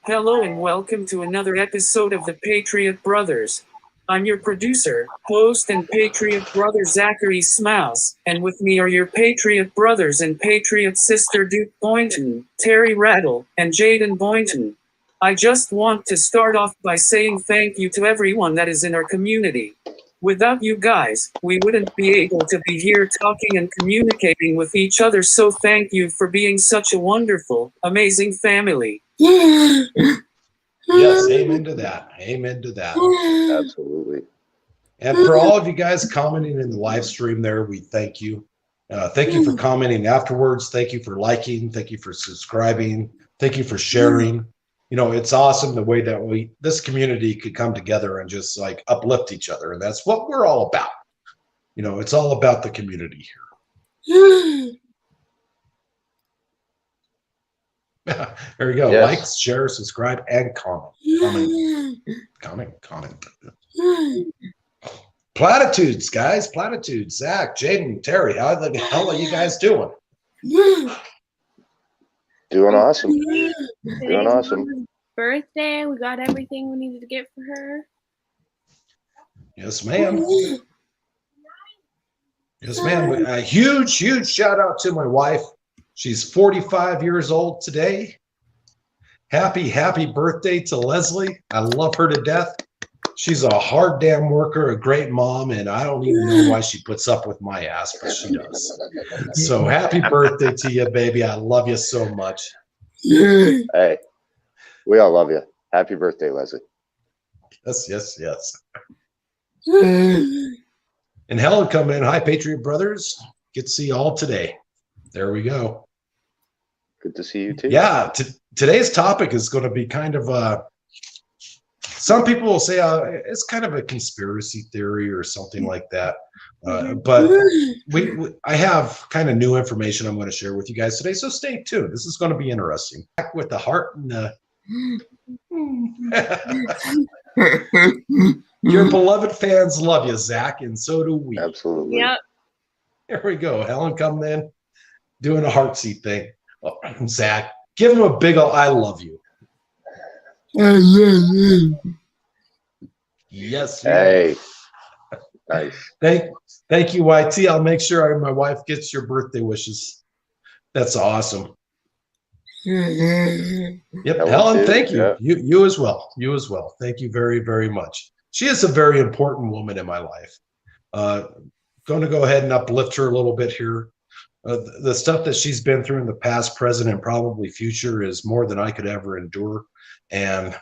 Hello and welcome to another episode of the Patriot Brothers. I'm your producer, host, and Patriot brother Zachary Smouse, and with me are your Patriot brothers and Patriot sister Duke Boynton, Terry Rattle, and Jaden Boynton. I just want to start off by saying thank you to everyone that is in our community. Without you guys, we wouldn't be able to be here talking and communicating with each other, so thank you for being such a wonderful, amazing family. Yes, amen to that. Amen to that. Absolutely. And for all of you guys commenting in the live stream there, we thank you. Thank you for commenting afterwards. Thank you for liking. Thank you for subscribing. Thank you for sharing. You know, it's awesome the way that this community could come together and just like uplift each other. And that's what we're all about. You know, it's all about the community here. There we go. Yes. Like, share, subscribe, and comment. Comment. Platitudes, guys. Platitudes. Zach, Jaden, Terry, how the hell are you guys doing? Doing awesome. Today's Doing awesome. Mama's birthday. We got everything we needed to get for her. Yes, ma'am. Yes, ma'am. A huge shout out to my wife. She's 45 years old today. Happy birthday to Leslie. I love her to death. She's a hard damn worker, a great mom, and I don't even know why she puts up with my ass, but she does. So happy birthday to you, baby. I love you so much. Hey, we all love you. Happy birthday, Leslie. Yes. And Helen come in. Hi, Patriot Brothers. Good to see you all today. There we go. Good to see you too. Yeah, today's topic is going to be kind of some people will say it's kind of a conspiracy theory or something like that. But I have kind of new information I'm going to share with you guys today, so stay tuned. This is going to be interesting. Back with the heart and your beloved fans love you, Zach, and so do we. Absolutely. Yep. There we go. Helen coming in, doing a heartseat thing. Oh, Zach, give him a big ol' I love you. Yes. Hey. Nice. Thank you, YT. I'll make sure my wife gets your birthday wishes. That's awesome. Yep, Helen, thank you. Yeah. You as well. You as well. Thank you very, very much. She is a very important woman in my life. Going to go ahead and uplift her a little bit here. The stuff that she's been through in the past, present, and probably future is more than I could ever endure. And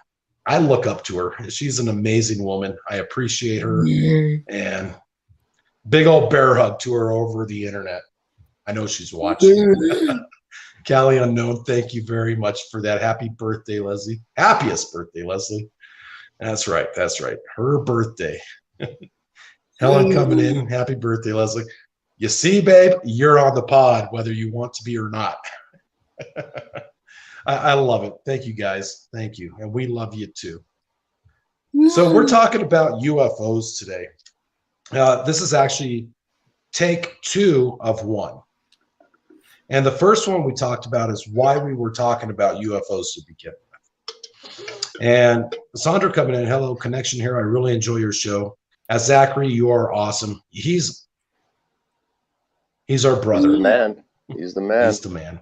I look up to her. She's an amazing woman. I appreciate her. And big old bear hug to her over the internet. I know she's watching. Callie Unknown, thank you very much for that. Happy birthday, Leslie. Happiest birthday, Leslie. That's right. Her birthday. Helen coming in. Happy birthday, Leslie. You see, babe, you're on the pod, whether you want to be or not. I love it. Thank you, guys. Thank you. And we love you, too. So we're talking about UFOs today. This is actually take 2 of 1. And the first one we talked about is why we were talking about UFOs to begin with. And Sandra coming in. Hello, connection here. I really enjoy your show. As Zachary, you are awesome. He's our brother. He's the man. He's the man. He's the man.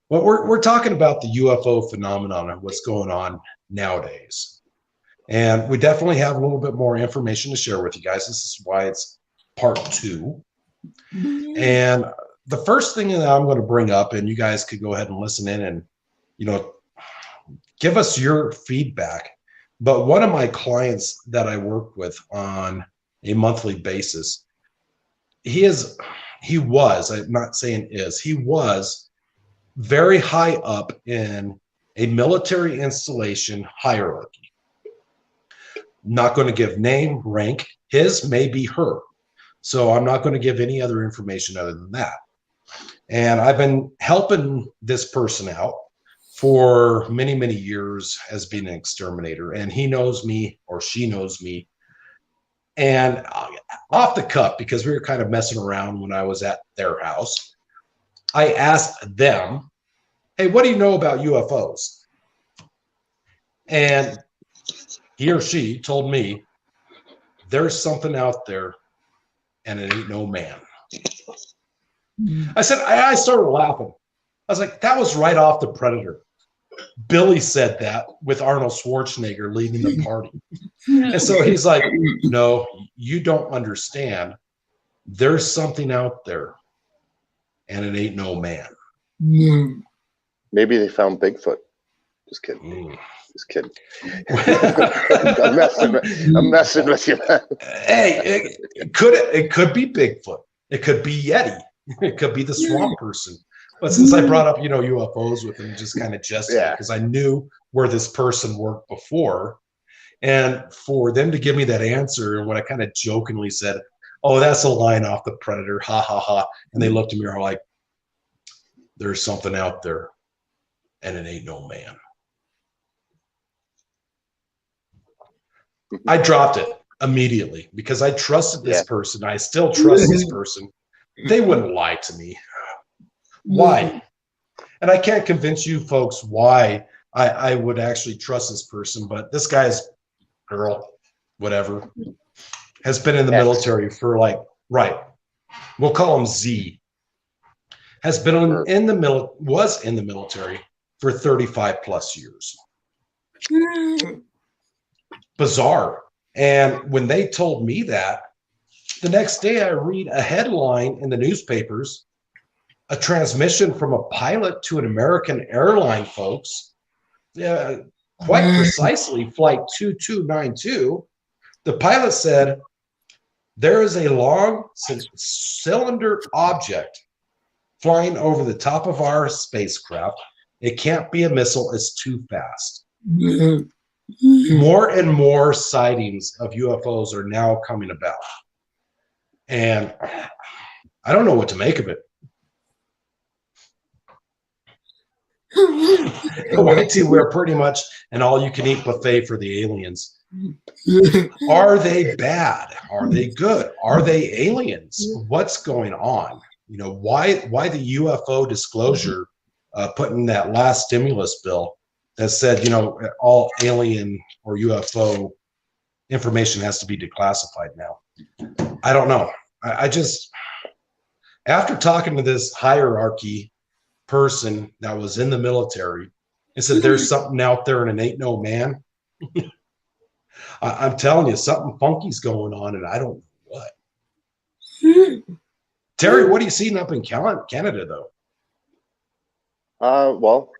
Well, we're talking about the UFO phenomenon and what's going on nowadays. And we definitely have a little bit more information to share with you guys. This is why it's part 2. And the first thing that I'm going to bring up, and you guys could go ahead and listen in and, you know, give us your feedback. But one of my clients that I work with on a monthly basis, he was, I'm not saying is, he was very high up in a military installation hierarchy. Not going to give name, rank. His may be her. So I'm not going to give any other information other than that. And I've been helping this person out for many, many years as being an exterminator. And he knows me, or she knows me. And off the cuff, because we were kind of messing around when I was at their house, I asked them, hey, what do you know about UFOs? And he or she told me there's something out there and it ain't no man. I said, I started laughing. I was like, that was right off The Predator. Billy said that with Arnold Schwarzenegger leading the party. And so he's like, no, you don't understand. There's something out there and it ain't no man. Maybe they found Bigfoot. Just kidding. Just kidding. I'm messing with you, man. Hey, it could be Bigfoot. It could be Yeti. It could be the swamp person. But since I brought up, UFOs with him, just kind of jested because I knew where this person worked before. And for them to give me that answer, and when I kind of jokingly said, oh, that's a line off The Predator, ha, ha, ha. And they looked at me and were like, there's something out there and it ain't no man. I dropped it immediately because I trusted this person. I still trust this person. They wouldn't lie to me. Why? And I can't convince you folks why I would actually trust this person, but this guy's girl, whatever, has been in the military for we'll call him Z, has been was in the military for 35 plus years. Bizarre. And when they told me that, the next day I read a headline in the newspapers, a transmission from a pilot to an American airline, folks. Quite precisely, flight 2292. The pilot said, there is a long cylinder object flying over the top of our spacecraft. It can't be a missile. It's too fast. More and more sightings of UFOs are now coming about. And I don't know what to make of it. We're pretty much an all-you-can-eat buffet for the aliens. Are they bad? Are they good? Are they aliens? What's going on? Why the UFO disclosure put in that last stimulus bill that said, all alien or UFO information has to be declassified now? I don't know. I just, after talking to this hierarchy person that was in the military and said there's something out there and it ain't no man, I'm telling you, something funky's going on and I don't know what. Terry, what are you seeing up in Canada though? Well,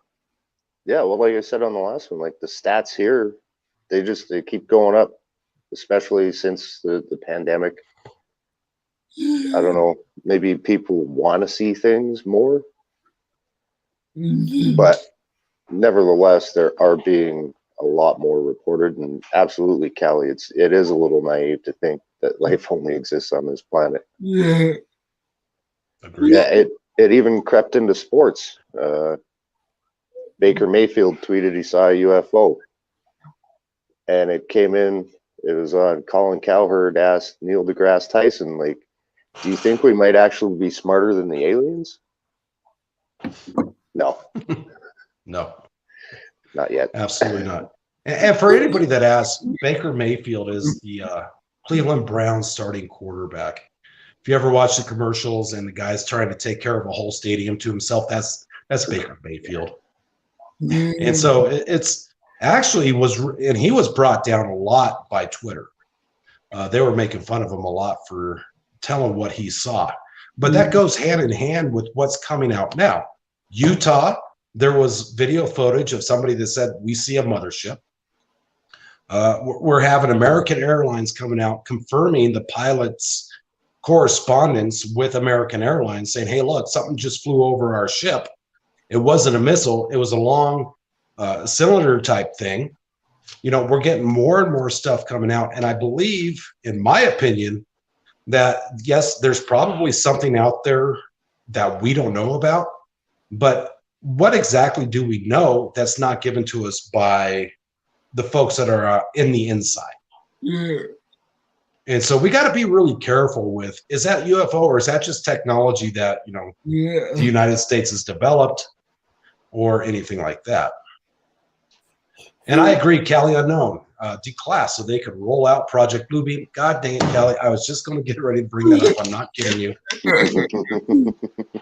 like I said on the last one, like the stats here, they keep going up, especially since the pandemic. I don't know, maybe people want to see things more, but nevertheless, there are being a lot more reported. And absolutely, Callie, it is a little naive to think that life only exists on this planet. Agreed. Yeah, it even crept into sports. Baker Mayfield tweeted he saw a UFO, and it came in. It was on Colin Cowherd asked Neil deGrasse Tyson, like, do you think we might actually be smarter than the aliens? No. No. Not yet. Absolutely not. And for anybody that asks, Baker Mayfield is the Cleveland Browns starting quarterback. If you ever watch the commercials and the guy's trying to take care of a whole stadium to himself, that's Baker Mayfield. And so it's actually he was brought down a lot by Twitter. They were making fun of him a lot for telling what he saw. But that goes hand in hand with what's coming out now. Utah, there was video footage of somebody that said, we see a mothership. We're having American Airlines coming out confirming the pilot's correspondence with American Airlines saying, hey, look, something just flew over our ship. It wasn't a missile. It was a long cylinder type thing. We're getting more and more stuff coming out. And I believe, in my opinion, that, yes, there's probably something out there that we don't know about. But what exactly do we know that's not given to us by the folks that are in the inside? And so we got to be really careful with, is that UFO or is that just technology that, the United States has developed or anything like that? And I agree, Cali Unknown, declass so they could roll out Project Bluebeam. God dang it, Cali. I was just going to get ready to bring that up. I'm not kidding you.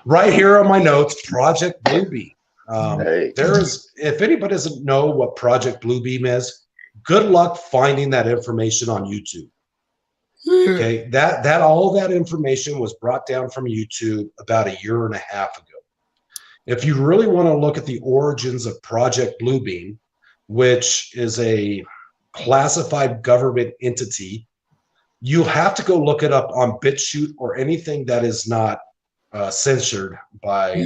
Right here on my notes, Project Bluebeam. Hey. There is, if anybody doesn't know what Project Bluebeam is, good luck finding that information on YouTube. Okay, that all that information was brought down from YouTube about 1.5 years ago. If you really want to look at the origins of Project Bluebeam, which is a classified government entity, you have to go look it up on Bitchute or anything that is not censored by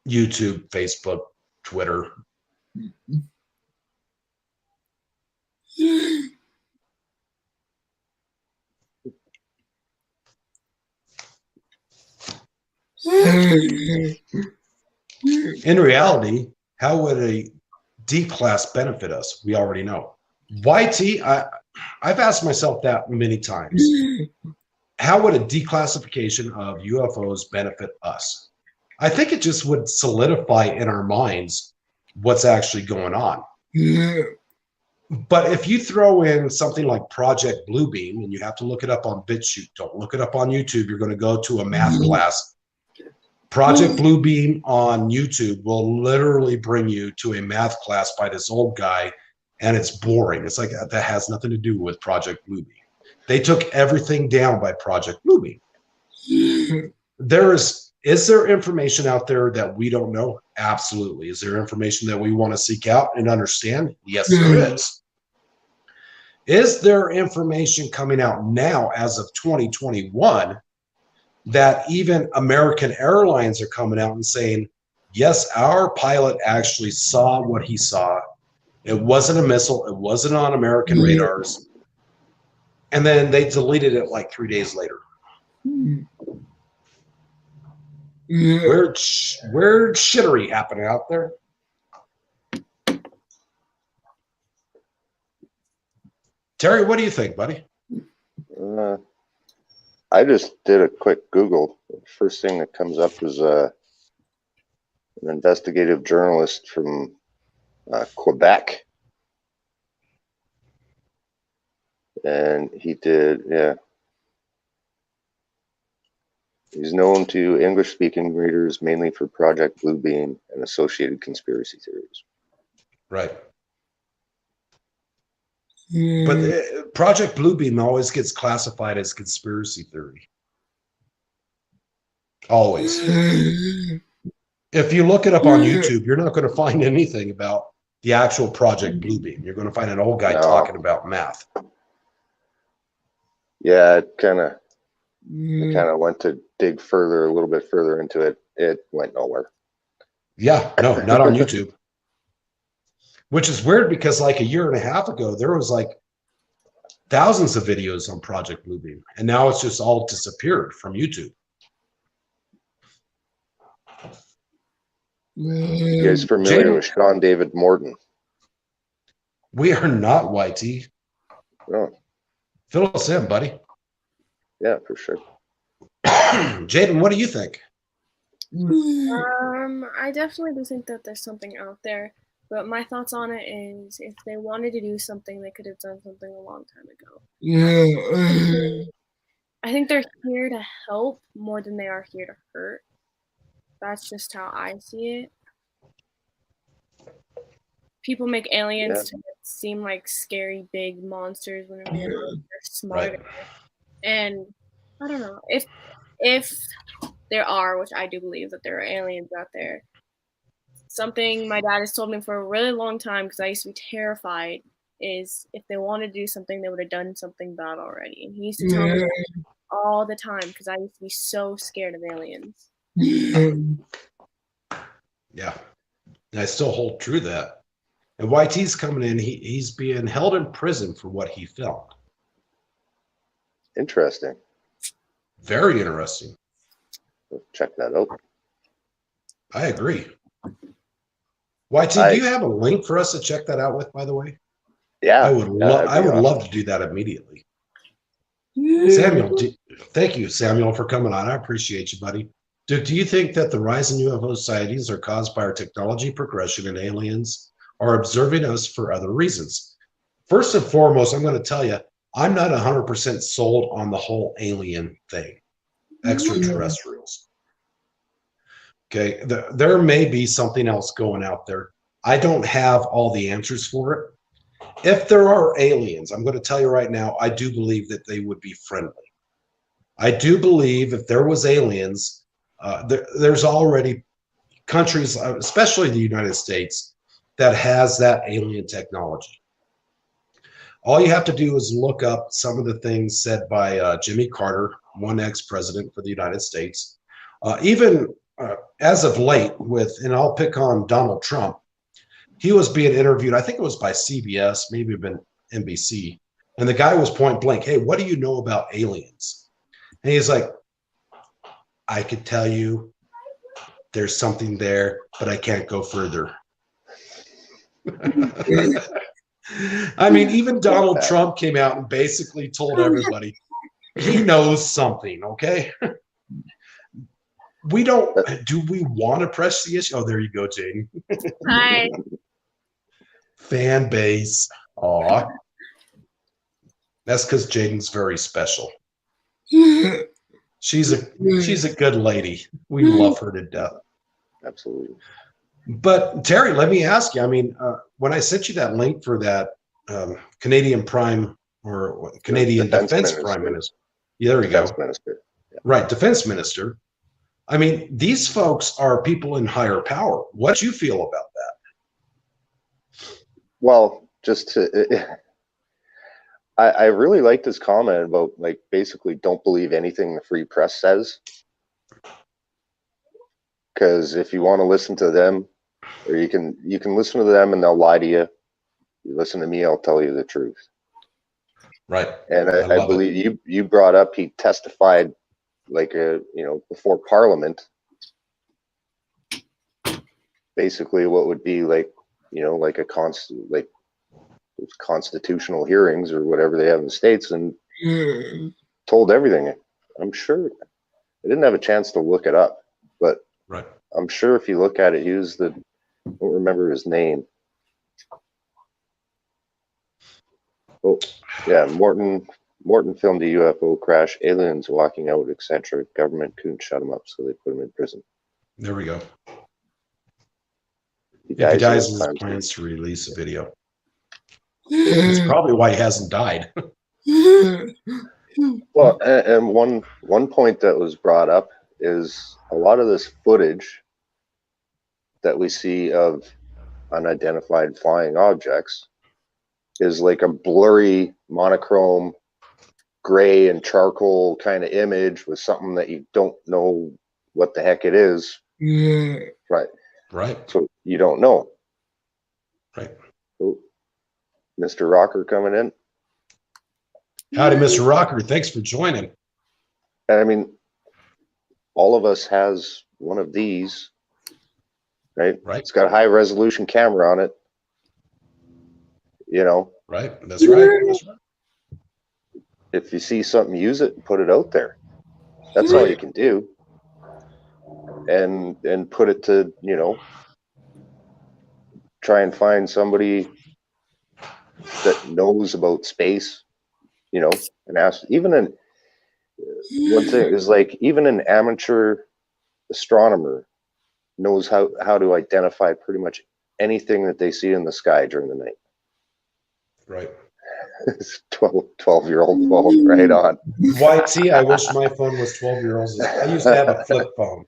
YouTube, Facebook, Twitter. In reality, how would a declass benefit us? We already know. YT, I've asked myself that many times. How would a declassification of UFOs benefit us? I think it just would solidify in our minds what's actually going on. But if you throw in something like Project Bluebeam, and you have to look it up on Bitchute, don't look it up on YouTube, you're going to go to a math class. Project Bluebeam on YouTube will literally bring you to a math class by this old guy, and it's boring. It's like that has nothing to do with Project Bluebeam. They took everything down by Project Bluebeam. Is there information out there that we don't know? Absolutely. Is there information that we want to seek out and understand? Yes, there is. Is there information coming out now as of 2021 that even American Airlines are coming out and saying, yes, our pilot actually saw what he saw. It wasn't a missile. It wasn't on American radars. And then they deleted it like 3 days later. Weird shittery happening out there. Terry, what do you think, buddy? I just did a quick Google. The first thing that comes up is an investigative journalist from Quebec. And he did, yeah. He's known to English-speaking readers mainly for Project Bluebeam and associated conspiracy theories. Right. But Project Bluebeam always gets classified as conspiracy theory. Always. If you look it up on YouTube, you're not going to find anything about the actual Project Bluebeam. You're going to find an old guy talking about math. Yeah, it kind of went to dig further, a little bit further into it. It went nowhere. Yeah, no, not on YouTube. Which is weird because like 1.5 years ago, there was like thousands of videos on Project Bluebeam, and now it's just all disappeared from YouTube. You guys familiar with Sean David Morton? We are not, YT. Oh. Fill us in, buddy. Yeah, for sure. Jaden, what do you think? I definitely do think that there's something out there, but my thoughts on it is if they wanted to do something, they could have done something a long time ago. I think they're here to help more than they are here to hurt. That's just how I see it. People make aliens to seem like scary big monsters when they're smarter. Right. And I don't know, if there are, which I do believe that there are aliens out there, something my dad has told me for a really long time, because I used to be terrified, is if they wanted to do something, they would have done something bad already. And he used to tell me that all the time because I used to be so scared of aliens. Yeah, and I still hold true to that. And YT's coming in, he's being held in prison for what he filmed. Interesting. Very interesting. Check that out. I agree. YT, do you have a link for us to check that out with, by the way? Yeah. I would love to do that immediately. Samuel, thank you, Samuel, for coming on. I appreciate you, buddy. Do you think that the rise in UFO sightings are caused by our technology progression and aliens are observing us for other reasons? First and foremost, I'm going to tell you, I'm not 100% sold on the whole alien thing, extraterrestrials. Okay, there may be something else going out there. I don't have all the answers for it. If there are aliens, I'm going to tell you right now, I do believe that they would be friendly. I do believe if there was aliens, there's already countries, especially the United States, that has that alien technology. All you have to do is look up some of the things said by Jimmy Carter, one ex-president for the United States. Even as of late and I'll pick on Donald Trump, he was being interviewed, I think it was by CBS, maybe even NBC. And the guy was point blank, hey, what do you know about aliens? And he's like, I could tell you there's something there, but I can't go further. I mean, even Donald Trump came out and basically told everybody he knows something, okay? Do we want to press the issue? Oh, there you go, Jane. Hi. Fan base. Aw. That's because Jaden's very special. She's a good lady. We love her to death. Absolutely. But Terry, let me ask you. I mean, when I sent you that link for that Canadian Prime or Canadian Defense Prime Minister, yeah, there we go. Minister. Yeah. Right, Defense Minister. I mean, these folks are people in higher power. What do you feel about that? Well, I really like this comment about, like, basically don't believe anything the free press says. Because if you want to listen to them, or you can listen to them and they'll lie to you. You listen to me, I'll tell you the truth. Right. And I believe you brought up he testified like before Parliament. Basically what would be like, like a constitutional hearings or whatever they have in the States, and told everything. I'm sure I didn't have a chance to look it up, but right. I'm sure if you look at it, I don't remember his name. Oh, yeah, Morton filmed a UFO crash, aliens walking out, etc. Government couldn't shut him up, so they put him in prison. There we go. He dies in his plans to release a video. That's probably why he hasn't died. Well, and one point that was brought up is a lot of this footage that we see of unidentified flying objects is like a blurry monochrome gray and charcoal kind of image with something that you don't know what the heck it is. Right. So you don't know. Right. Oh, Mr. Rocker coming in. Howdy, Mr. Rocker. Thanks for joining. And I mean, all of us has one of these, right? Right. It's got a high resolution camera on it. Right. That's right. That's right. If you see something, use it and put it out there. That's all you can do. And put it to, try and find somebody that knows about space, and ask. One thing is, like, even an amateur astronomer knows how to identify pretty much anything that they see in the sky during the night. Right. It's 12-year-old phone, right on. YT, I wish my phone was 12 years old. I used to have a flip phone.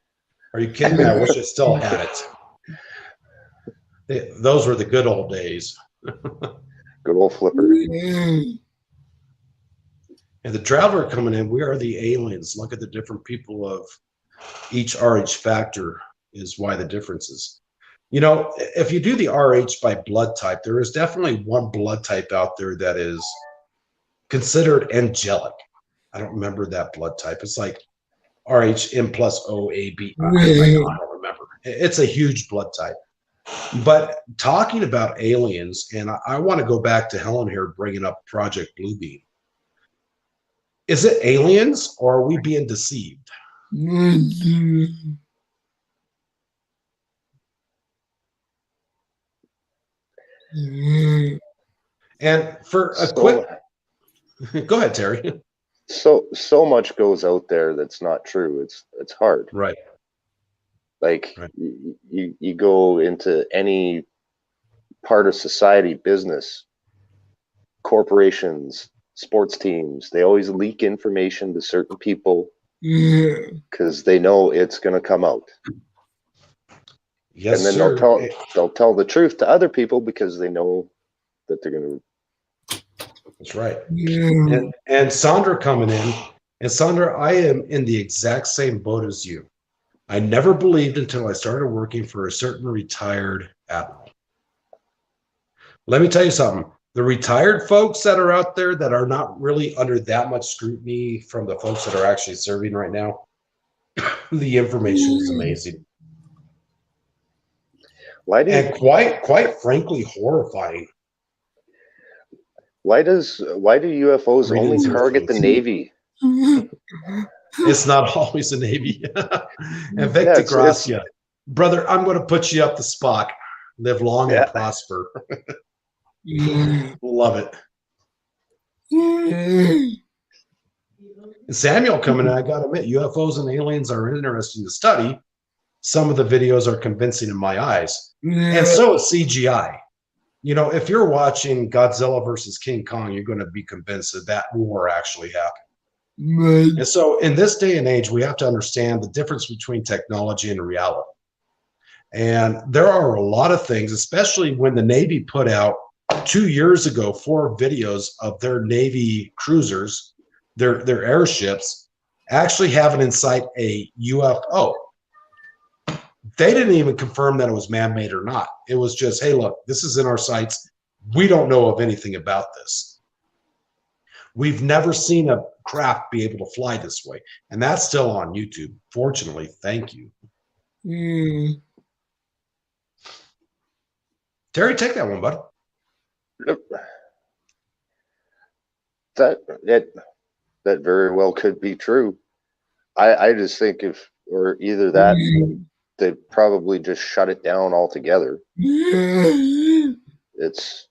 Are you kidding me? I wish I still had it. Those were the good old days. Good old flipper. And the traveler coming in, we are the aliens. Look at the different people of each RH factor is why the differences. If you do the RH by blood type, there is definitely one blood type out there that is considered angelic. I don't remember that blood type. It's like RH M plus O A B. I don't remember. It's a huge blood type. But talking about aliens, and I want to go back to Helen here bringing up Project Bluebeam. Is it aliens or are we being deceived? And for a quick, go ahead, Terry. So much goes out there that's not true. It's hard. Right. Like Right. you go into any part of society, business, corporations, sports teams, they always leak information to certain people because they know it's going to come out. Yes, and then sir. they'll tell the truth to other people because they know that they're going to. That's right. And Sandra coming in, and Sandra, I am in the exact same boat as you. I never believed until I started working for a certain retired admiral. Let me tell you something. The retired folks that are out there that are not really under that much scrutiny from the folks that are actually serving right now, the information is amazing. And quite frankly, horrifying. Why do UFOs only target the Navy? It's not always the Navy. And Victor Gracia, brother, I'm going to put you up to Spock. Live long and prosper. Love it. And Samuel coming in, I got to admit, UFOs and aliens are interesting to study. Some of the videos are convincing in my eyes. And so is CGI. You know, if you're watching Godzilla versus King Kong, you're going to be convinced that that war actually happened. And so in this day and age, we have to understand the difference between technology and reality. And there are a lot of things, especially when the Navy put out 2 years ago 4 videos of their Navy cruisers, their airships, actually having in sight a UFO. They didn't even confirm that it was man-made or not. It was just, hey, look, this is in our sights. We don't know of anything about this. We've never seen a craft be able to fly this way. And that's still on YouTube. Fortunately, thank you. Terry, take that one, bud. That very well could be true. I just think either that, they probably just shut it down altogether. It's,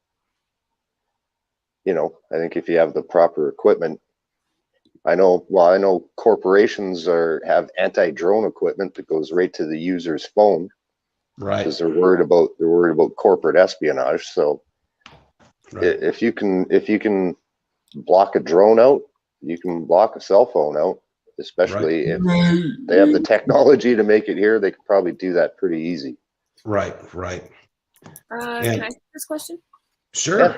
I think if you have the proper equipment, I know corporations have anti-drone equipment that goes right to the user's phone. Right. Because they're worried about corporate espionage. So right. if you can block a drone out, you can block a cell phone out. Especially if they have the technology to make it here, they could probably do that pretty easy. Right. Can I ask this question? Sure. Yeah.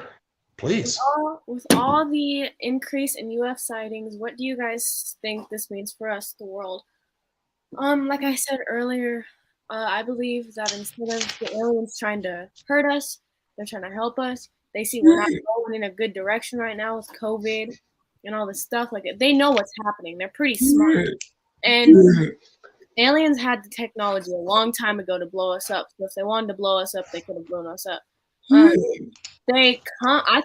Please. With all the increase in UFO sightings, what do you guys think this means for us, the world? Like I said earlier, I believe that instead of the aliens trying to hurt us, they're trying to help us. They see we're not going in a good direction right now with COVID and all this stuff. Like, they know what's happening. They're pretty smart. And aliens had the technology a long time ago to blow us up. So if they wanted to blow us up, they could have blown us up. I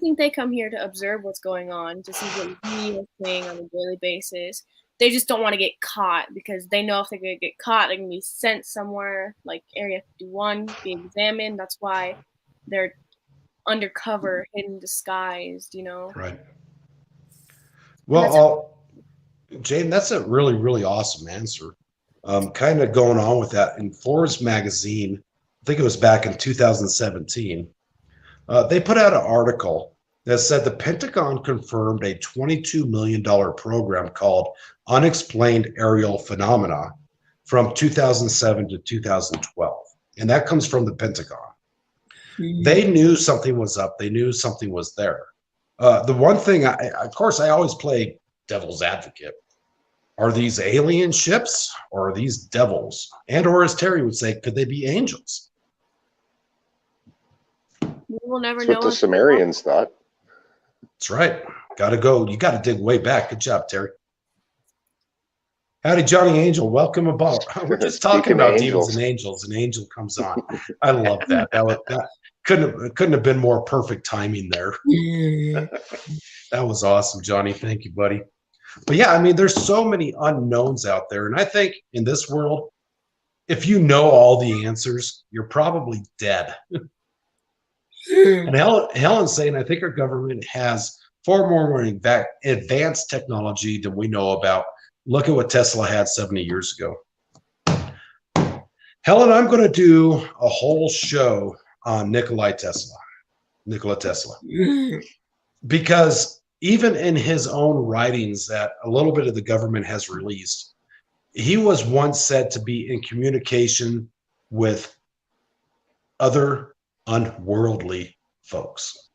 think they come here to observe what's going on, to see what we are seeing on a daily basis. They just don't want to get caught because they know if they're going to get caught, they're going to be sent somewhere like Area 51, be examined. That's why they're undercover, hidden, disguised, Right. Well, Jane, that's a really, really awesome answer. Kind of going on with that, in Forbes magazine, I think it was back in 2017, they put out an article that said the Pentagon confirmed a $22 million program called Unexplained Aerial Phenomena from 2007 to 2012. And that comes from the Pentagon. They knew something was up. They knew something was there. The one thing, of course, I always play devil's advocate. Are these alien ships or are these devils? And or as Terry would say, could they be angels? We will never That's know. what the Sumerians thought. That's right. Got to go. You got to dig way back. Good job, Terry. Howdy, Johnny Angel. Welcome about. We're just talking about demons and angels. An angel comes on. I love that. That couldn't have been more perfect timing there. That was awesome, Johnny. Thank you, buddy. But yeah, I mean, there's so many unknowns out there. And I think in this world, if you know all the answers, you're probably dead. And Helen's saying, I think our government has far more advanced technology than we know about. Look at what Tesla had 70 years ago. Helen, I'm going to do a whole show on Nikola Tesla, because even in his own writings that a little bit of the government has released, he was once said to be in communication with other unworldly folks.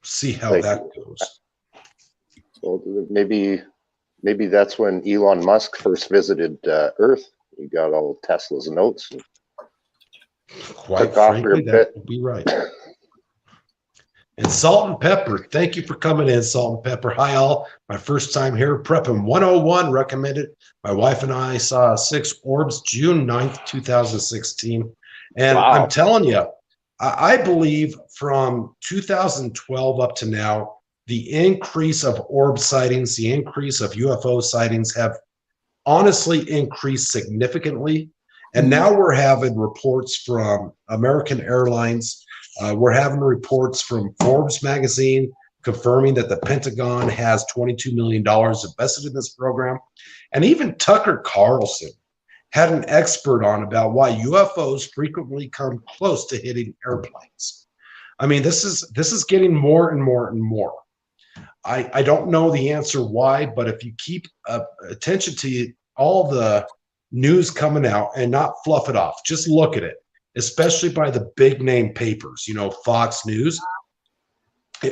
See how that goes. Well, maybe that's when Elon Musk first visited Earth. He got all of Tesla's notes. And quite frankly, that would be right. And Salt and Pepper, thank you for coming in, Salt and Pepper. Hi, all. My first time here, Prepping 101, recommended. My wife and I saw 6 orbs June 9th, 2016. And wow. I'm telling you, I believe from 2012 up to now, the increase of orb sightings, the increase of UFO sightings have honestly increased significantly. And now we're having reports from American Airlines. We're having reports from Forbes magazine confirming that the Pentagon has $22 million invested in this program. And even Tucker Carlson had an expert on about why UFOs frequently come close to hitting airplanes. I mean, this is getting more and more and more. I don't know the answer why, but if you keep attention to all the news coming out and not fluff it off, just look at it, especially by the big name papers, you know, Fox News.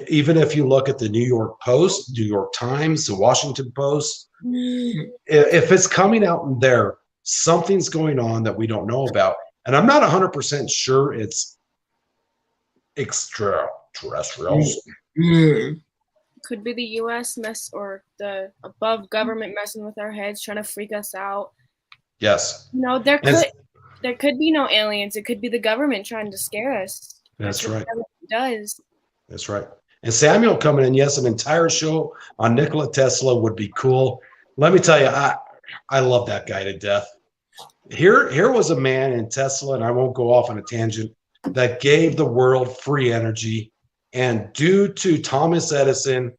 Even if you look at the New York Post, New York Times, the Washington Post, if it's coming out in there, something's going on that we don't know about. And I'm not 100% sure it's extraterrestrials. Could be the U.S. or the above government messing with our heads, trying to freak us out. Yes. No, there could be no aliens. It could be the government trying to scare us. That's right. It does. That's right. And Samuel coming in, yes, an entire show on Nikola Tesla would be cool. Let me tell you, I love that guy to death. Here was a man in Tesla, and I won't go off on a tangent, that gave the world free energy. And due to Thomas Edison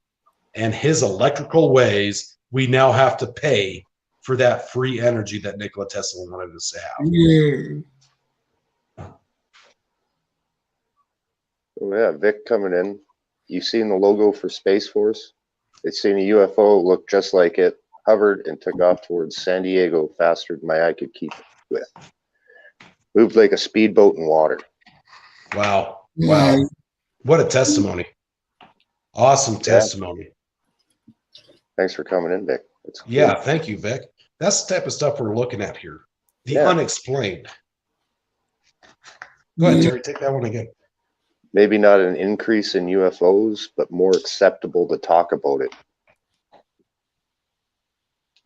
and his electrical ways, we now have to pay for that free energy that Nikola Tesla wanted us to have. Oh, yeah, Vic coming in. You seen the logo for Space Force? It's seen a UFO look just like it, hovered and took off towards San Diego faster than my eye could keep with. Moved like a speedboat in water. Wow. Wow. What a testimony. Awesome testimony. Thanks for coming in, Vic. Cool. Yeah, thank you, Vic. That's the type of stuff we're looking at here. The unexplained. Go ahead, Terry, take that one again. Maybe not an increase in UFOs, but more acceptable to talk about it.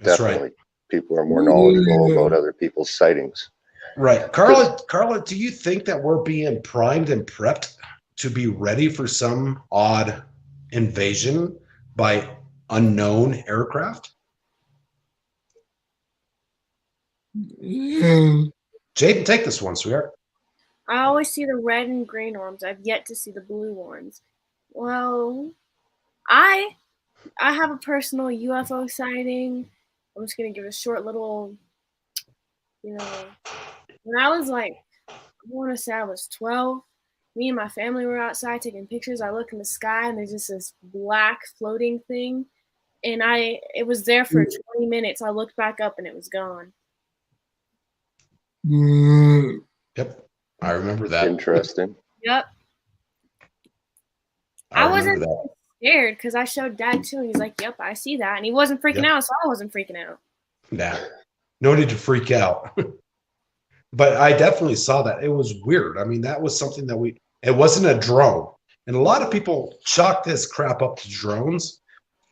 That's Definitely. Right. People are more knowledgeable about other people's sightings. Right. Carla, do you think that we're being primed and prepped to be ready for some odd invasion by unknown aircraft? Jaden, take this one, sweetheart. I always see the red and green ones. I've yet to see the blue ones. Well, I have a personal UFO sighting. I'm just going to give a short little, when I was like, I want to say I was 12, me and my family were outside taking pictures. I look in the sky and there's just this black floating thing. And it was there for 20 minutes. I looked back up and it was gone. Yep. I remember that. Interesting. Yep. I wasn't scared because I showed Dad too, and he's like, "Yep, I see that," and he wasn't freaking out, so I wasn't freaking out. Nah, no need to freak out. But I definitely saw that. It was weird. I mean, that was something that it wasn't a drone, and a lot of people chalk this crap up to drones.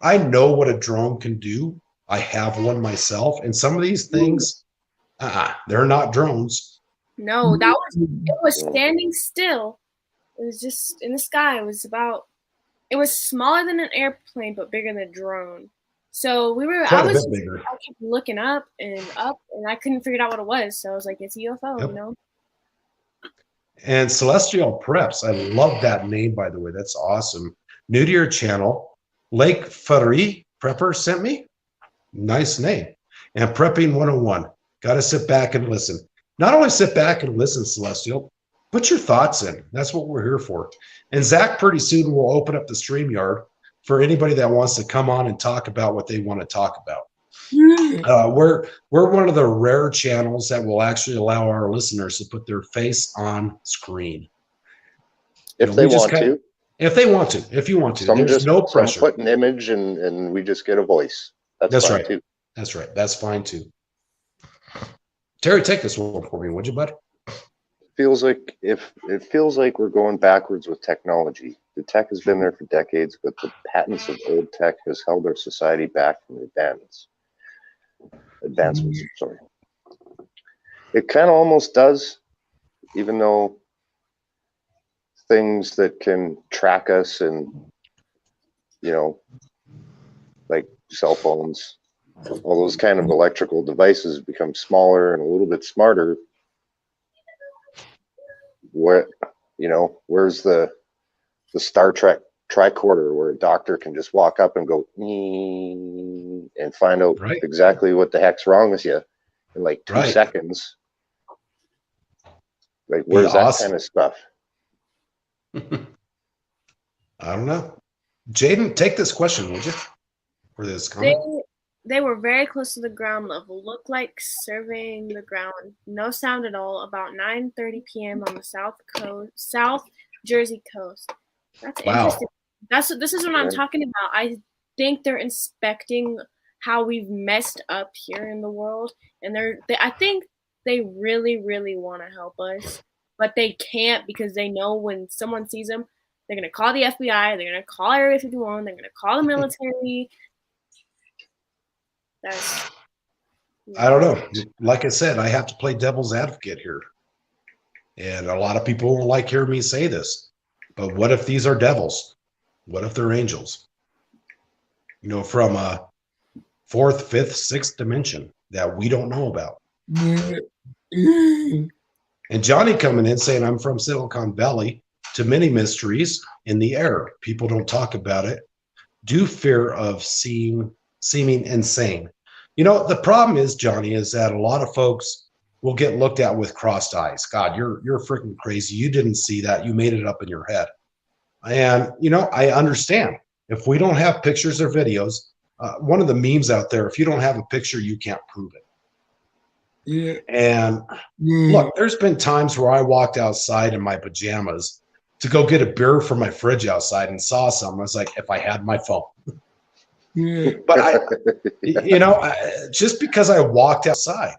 I know what a drone can do. I have one myself, and some of these things, they're not drones. No, it was standing still. It was just in the sky. It was about it was smaller than an airplane but bigger than a drone. So Quite a bit bigger. I kept looking up, and I couldn't figure out what it was. So I was like, it's a UFO, Yep. you know? And Celestial Preps, I love that name, by the way. That's awesome. New to your channel, Lake Furry Prepper sent me. Nice name. And Prepping 101. Got to sit back and listen. Not only sit back and listen, Celestial, put your thoughts in. That's what we're here for. And Zach, pretty soon we'll open up the StreamYard for anybody that wants to come on and talk about what they want to talk about. We're one of the rare channels that will actually allow our listeners to put their face on screen. If they want to. If they want to. If you want to. There's no pressure. Put an image and we just get a voice. That's fine right. too. That's right. That's fine too. Terry, take this one for me, would you, bud? It feels like we're going backwards with technology. The tech has been there for decades, but the patents of old tech has held our society back from advancements. Sorry. It kind of almost does, even though things that can track us and, you know, like cell phones, all those kind of electrical devices become smaller and a little bit smarter. Where's the Star Trek tricorder where a doctor can just walk up and go and find out exactly what the heck's wrong with you in like 2 seconds. Like, where's that kind of stuff? I don't know. Jaden, take this question, would you? For this comment. They were very close to the ground level, looked like surveying the ground. No sound at all. About 9:30 p.m. on the South Jersey coast. That's interesting. This is what I'm talking about. I think they're inspecting how we've messed up here in the world, and I think they really, really want to help us, but they can't because they know when someone sees them, they're gonna call the FBI, they're gonna call Area 51, they're gonna call the military. I don't know. Like I said, I have to play devil's advocate here. And a lot of people won't like hearing me say this. But what if these are devils? What if they're angels? You know, from a 4th, 5th, 6th dimension that we don't know about. And Johnny coming in saying, I'm from Silicon Valley, to many mysteries in the air. People don't talk about it. Due fear of seeming insane. You know, the problem is, Johnny, is that a lot of folks will get looked at with crossed eyes. God, you're freaking crazy. You didn't see that. You made it up in your head. And, you know, I understand. If we don't have pictures or videos, one of the memes out there, if you don't have a picture, you can't prove it. Yeah. And look, there's been times where I walked outside in my pajamas to go get a beer from my fridge outside and saw something. I was like, if I had my phone. But just because I walked outside,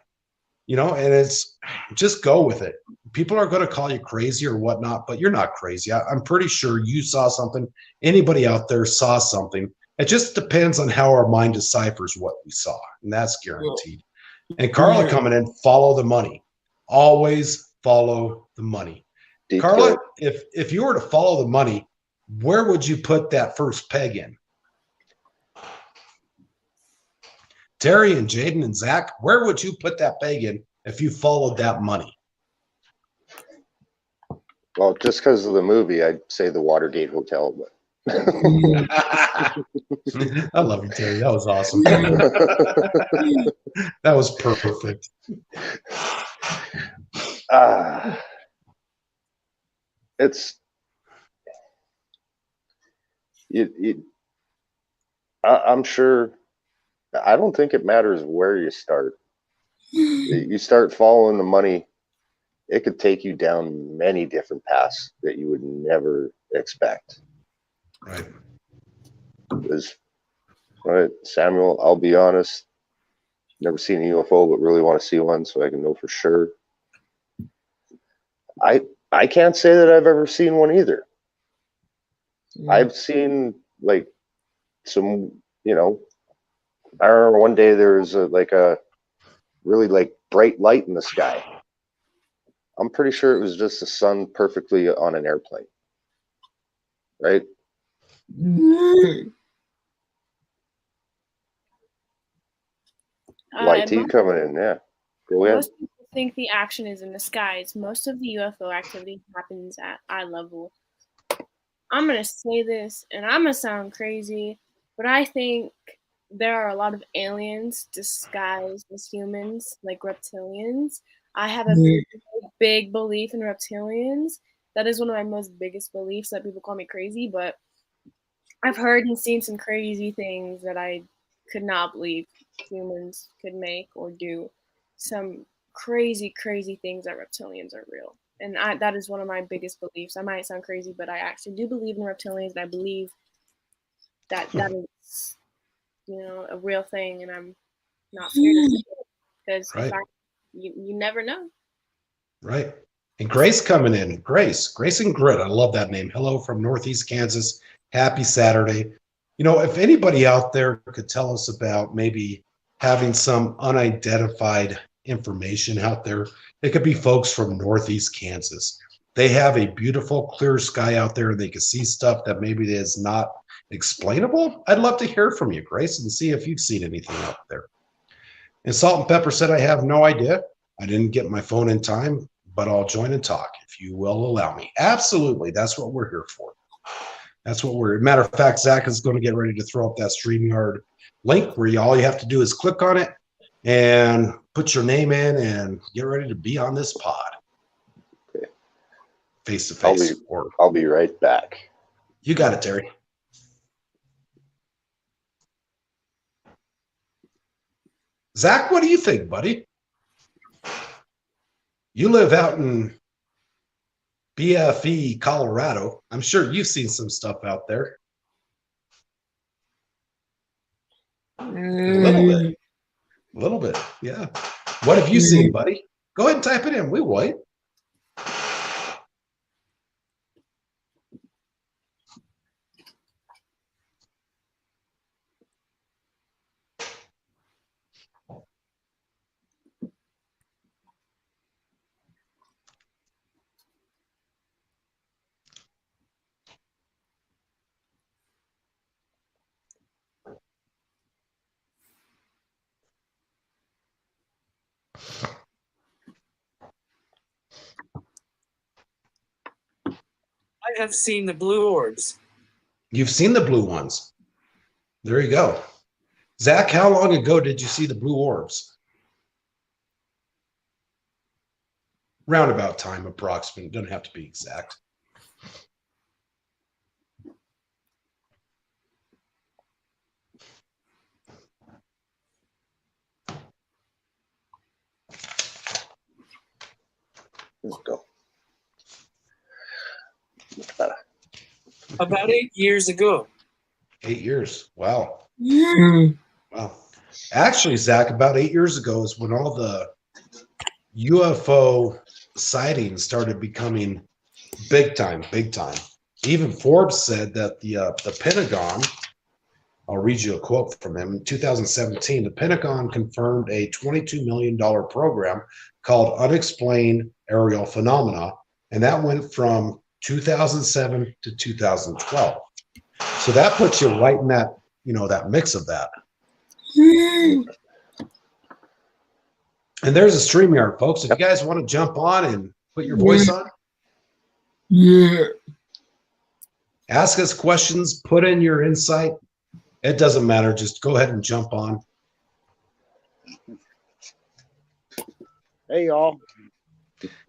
you know, and it's just go with it. People are going to call you crazy or whatnot, but you're not crazy. I'm pretty sure you saw something. Anybody out there saw something. It just depends on how our mind deciphers what we saw, and that's guaranteed. And Carla coming in, follow the money. Always follow the money. Carla, if you were to follow the money, where would you put that first peg in? Terry and Jaden and Zach, where would you put that peg in if you followed that money? Well, just because of the movie, I'd say the Watergate Hotel. But I love you, Terry. That was awesome. That was perfect. I'm sure. I don't think it matters where you start. You start following the money, it could take you down many different paths that you would never expect. Right. Samuel, I'll be honest, never seen a UFO, but really want to see one so I can know for sure. I can't say that I've ever seen one either. Yeah. I've seen like some, you know, I remember one day there was a really like bright light in the sky. I'm pretty sure it was just the sun perfectly on an airplane, right? YT coming in, yeah. Go ahead. Most people think the action is in the skies. Most of the UFO activity happens at eye level. I'm going to say this, and I'm going to sound crazy, but I think there are a lot of aliens disguised as humans, like reptilians. I have a big belief in reptilians. That is one of my most biggest beliefs that people call me crazy, but I've heard and seen some crazy things that I could not believe humans could make or do. Some crazy, crazy things that reptilians are real. And that is one of my biggest beliefs. I might sound crazy, but I actually do believe in reptilians. And I believe that is, a real thing. And I'm not scared of it because you never know. Right. And Grace coming in. Grace and Grit. I love that name. Hello from Northeast Kansas. Happy Saturday. If anybody out there could tell us about maybe having some unidentified information out there, it could be folks from Northeast Kansas. They have a beautiful, clear sky out there, and they can see stuff that maybe is not explainable. I'd love to hear from you, Grace, and see if you've seen anything out there. And Salt and Pepper said, I have no idea. I didn't get my phone in time, but I'll join and talk if you will allow me. Absolutely. That's what we're here for. Matter of fact, Zach is going to get ready to throw up that StreamYard link where all you have to do is click on it and put your name in and get ready to be on this pod. Okay. Face to face. I'll be right back. You got it, Terry. Zach, what do you think, buddy? You live out in BFE, Colorado. I'm sure you've seen some stuff out there. A little bit, yeah. What have you seen, buddy? Go ahead and type it in. We wait. I have seen the blue orbs. You've seen the blue ones. There you go. Zach, how long ago did you see the blue orbs? Roundabout time, approximate. Doesn't have to be exact. Let's go. About 8 years ago. 8 years. Wow. Wow. Actually, Zach, about 8 years ago is when all the UFO sightings started becoming big time. Even Forbes said that the Pentagon, I'll read you a quote from him. In 2017, the Pentagon confirmed a $22 million program called Unexplained Aerial Phenomena, and that went from 2007 to 2012. So that puts you right in that, that mix of that. And there's a StreamYard, folks. If you guys want to jump on and put your voice on, ask us questions, put in your insight. It doesn't matter. Just go ahead and jump on. Hey, y'all.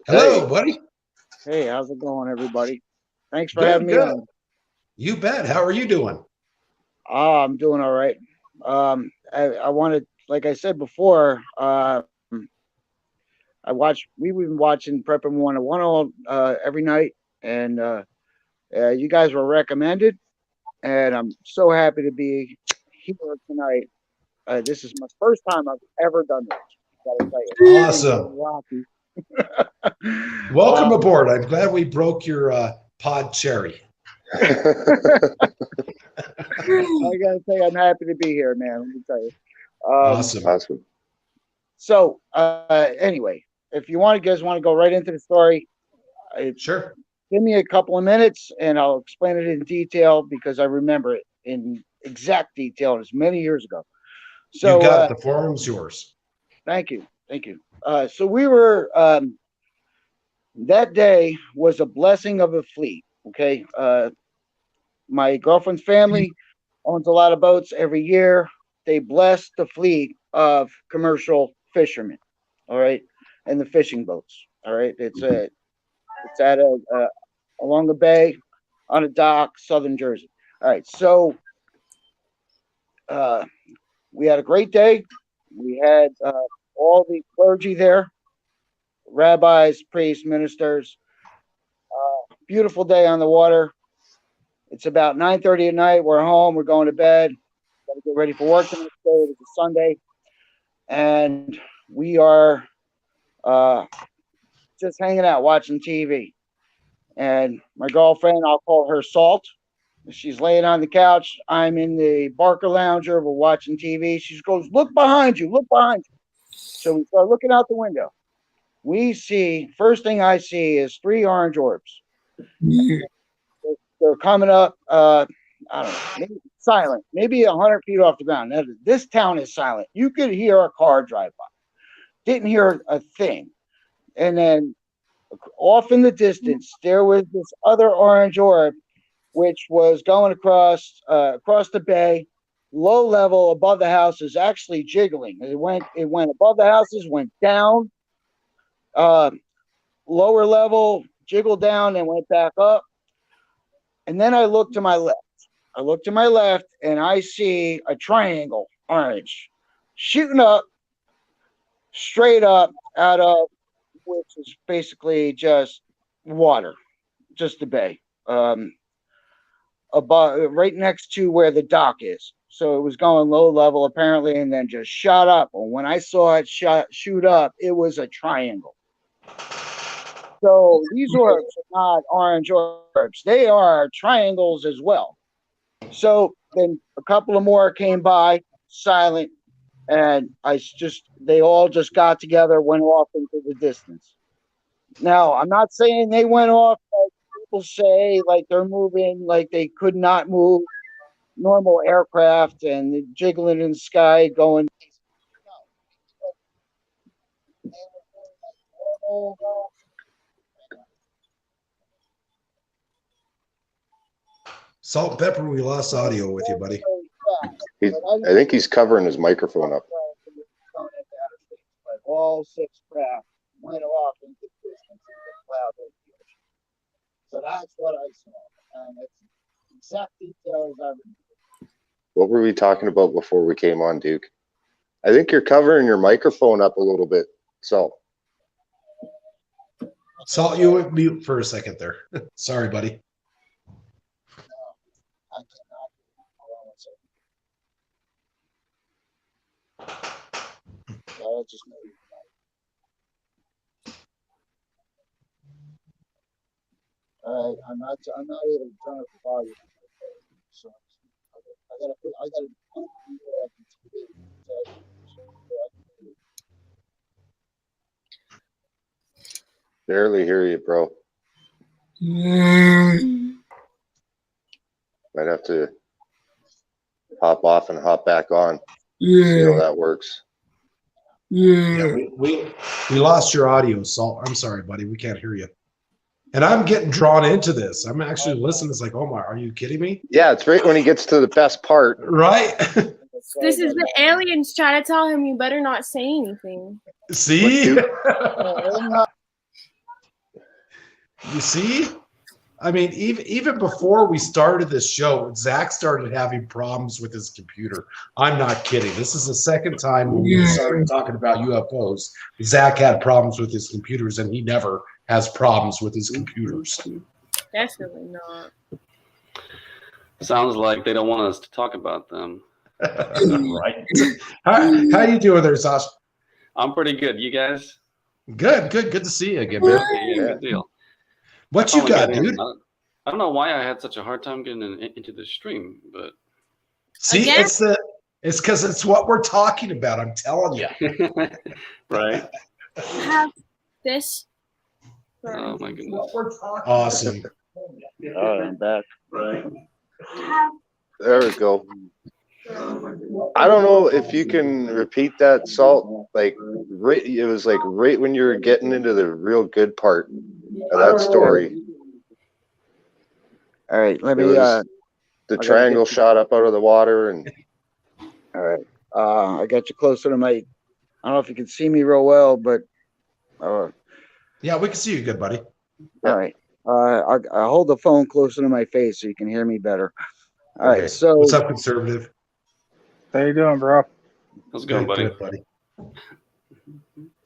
Hello, buddy. Hey, how's it going, everybody? Thanks for having me on. You bet. How are you doing? I'm doing all right. I wanted, like I said before, we've been watching Prepping 101 every night, and you guys were recommended, and I'm so happy to be here tonight. This is my first time I've ever done this. Gotta tell you. Awesome. Welcome aboard. I'm glad we broke your pod cherry. I gotta say, I'm happy to be here, man. Let me tell you. Awesome. So, anyway, if you guys want to go right into the story, Sure. give me a couple of minutes and I'll explain it in detail because I remember it in exact detail. It was many years ago. So You got it. The forum's yours. Thank you. Thank you. So we were, that day was a blessing of a fleet. Okay. My girlfriend's family owns a lot of boats every year. They bless the fleet of commercial fishermen. All right. And the fishing boats. All right. It's at along the bay on a dock, Southern Jersey. All right. So, we had a great day. We had, all the clergy there, rabbis, priests, ministers. Beautiful day on the water. It's about 9:30 at night. We're home. We're going to bed. Got to get ready for work the next day. It is a Sunday, and we are just hanging out, watching TV. And my girlfriend, I'll call her Salt. She's laying on the couch. I'm in the Barker Lounger. We're watching TV. She goes, "Look behind you. Look behind you." So we start looking out the window. We see, first thing I see is 3 orange orbs. They're coming up, I don't know, maybe silent, maybe 100 feet off the ground. Now, this town is silent. You could hear a car drive by. Didn't hear a thing. And then off in the distance, there was this other orange orb, which was going across the bay, low level above the houses, actually jiggling. It went above the houses, went down, lower level, jiggled down, and went back up. And then I look to my left. And I see a triangle, orange, shooting up, straight up out of, which is basically just water, just the bay, above, right next to where the dock is. So it was going low level apparently, and then just shot up. And when I saw it shoot up, it was a triangle. So these orbs are not orange orbs. They are triangles as well. So then a couple of more came by, silent, and they all just got together, went off into the distance. Now, I'm not saying they went off like people say, like they're moving, like they could not move, normal aircraft and jiggling in the sky going. Salt and Pepper, we lost audio with you, buddy. I think he's covering his microphone up. But all 6 craft went off into the distance in the cloud of the ocean. So that's what I saw. And it's exact details I remember. What were we talking about before we came on, Duke? I think you're covering your microphone up a little bit. So, Salt, you went mute for a second there. Sorry, buddy. I cannot. Hold on 1 second. I'll just know you. All right, I'm not able to turn up the volume. So I gotta put barely hear you, bro. Might have to hop off and hop back on. See how that works. Yeah, we lost your audio, Salt. I'm sorry, buddy. We can't hear you. And I'm getting drawn into this. I'm actually listening. It's like, oh my, are you kidding me? Yeah, it's right when he gets to the best part. Right? This is the aliens trying to tell him you better not say anything. See? You see? I mean, even before we started this show, Zach started having problems with his computer. I'm not kidding. This is the second time when we started talking about UFOs. Zach had problems with his computers, and he never has problems with his computers. Definitely not. Sounds like they don't want us to talk about them. Right. How you doing there, Sasha? I'm pretty good. You guys? Good to see you again, man. Yeah, good deal. What you got, dude? I don't know why I had such a hard time getting into the stream, but see, again? it's because it's what we're talking about. I'm telling you. right. Have this. Oh my goodness. Awesome. I'm back. Right. There we go. I don't know if you can repeat that, Salt. Like, right, it was like right when you were getting into the real good part of that story. All right, let It me. was the triangle shot up out of the water, and All right, I got you closer to my. I don't know if you can see me real well, but Yeah, we can see you good, buddy. all right. I hold the phone closer to my face so you can hear me better. All right, Okay. so What's up, conservative? How you doing, bro? How's it going, buddy? Good, buddy.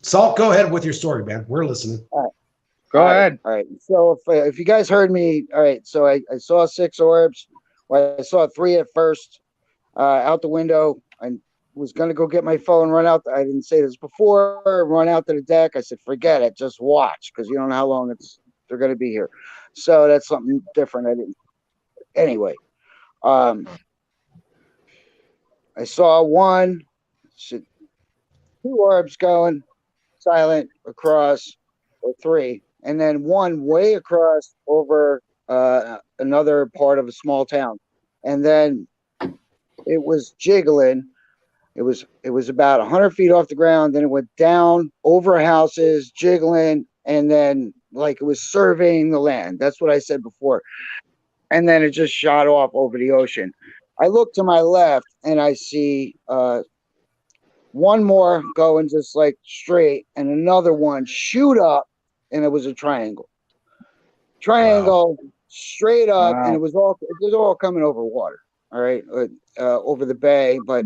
Salt, go ahead with your story, man. We're listening. Go ahead. All right. So if you guys heard me, all right. So I saw 6 orbs. Well, I saw 3 at first out the window. I was going to go get my phone, run out. I didn't say this before, run out to the deck. I said, forget it. Just watch because you don't know how long they're going to be here. So that's something different. I didn't. Anyway, I saw 1, 2 orbs going silent across, or 3. And then 1 way across over another part of a small town, and then it was jiggling. It was about 100 feet off the ground. Then it went down over houses, jiggling, and then like it was surveying the land. That's what I said before. And then it just shot off over the ocean. I look to my left and I see 1 more going just like straight, and another one shoot up. And it was a triangle. Straight up, Wow. and it was all coming over water. All right, over the bay, but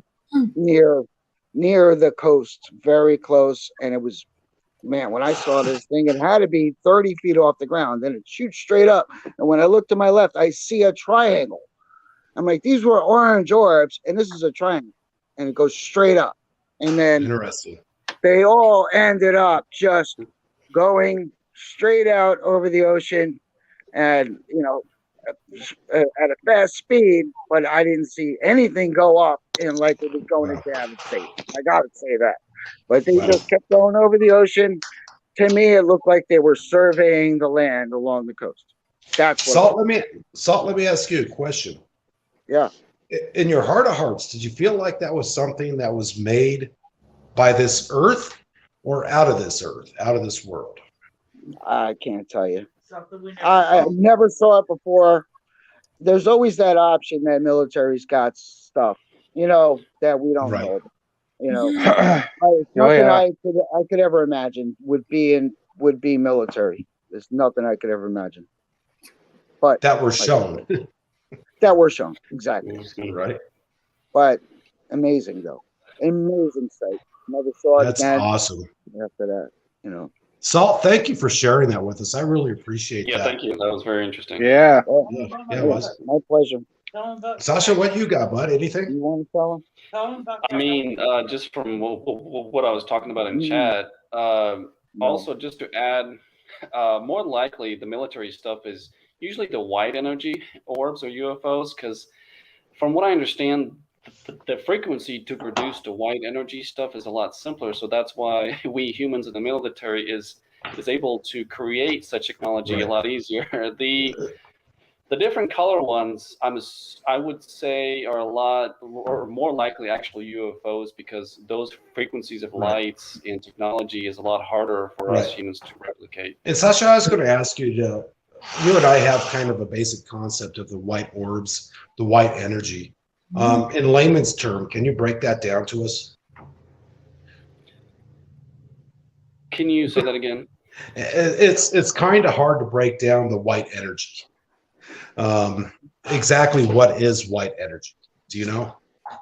near the coast, very close. And it was, man, when I saw this thing, it had to be 30 feet off the ground. Then it shoots straight up, and when I look to my left, I see a triangle. I'm like, these were orange orbs, and this is a triangle, and it goes straight up, and then Interesting. they all ended up just going straight out over the ocean, and at a fast speed. But I didn't see anything go up and like it was going into outer space. I gotta say that. But they just kept going over the ocean. To me, it looked like they were surveying the land along the coast. That's what. Salt. Let me ask you a question. Yeah. In your heart of hearts, did you feel like that was something that was made by this earth or out of this earth, out of this world? I can't tell you. I never saw it before. There's always that option that military's got stuff, that we don't know about. Nothing I could ever imagine would be military. There's nothing I could ever imagine. But that were shown. That were shown, exactly. Right. But amazing though. Amazing sight. Never saw it again. That's awesome. After that, Salt, thank you for sharing that with us. I really appreciate that. Yeah, thank you. That was very interesting. Yeah. Yeah, it was. My pleasure. Sasha, what you got, bud? Anything? You want to tell him? I mean, just from what I was talking about in chat, also just to add, more likely the military stuff is usually the white energy orbs or UFOs, because from what I understand, the frequency to produce the white energy stuff is a lot simpler. So that's why we humans in the military is able to create such technology a lot easier. The different color ones, I would say, are a lot or more likely actually UFOs, because those frequencies of lights in technology is a lot harder for us humans to replicate. And Sasha, I was going to ask you you and I have kind of a basic concept of the white orbs, the white energy. In layman's term, can you break that down to us? Can you say that again? It's kind of hard to break down the white energy. Exactly what is white energy? Do you know?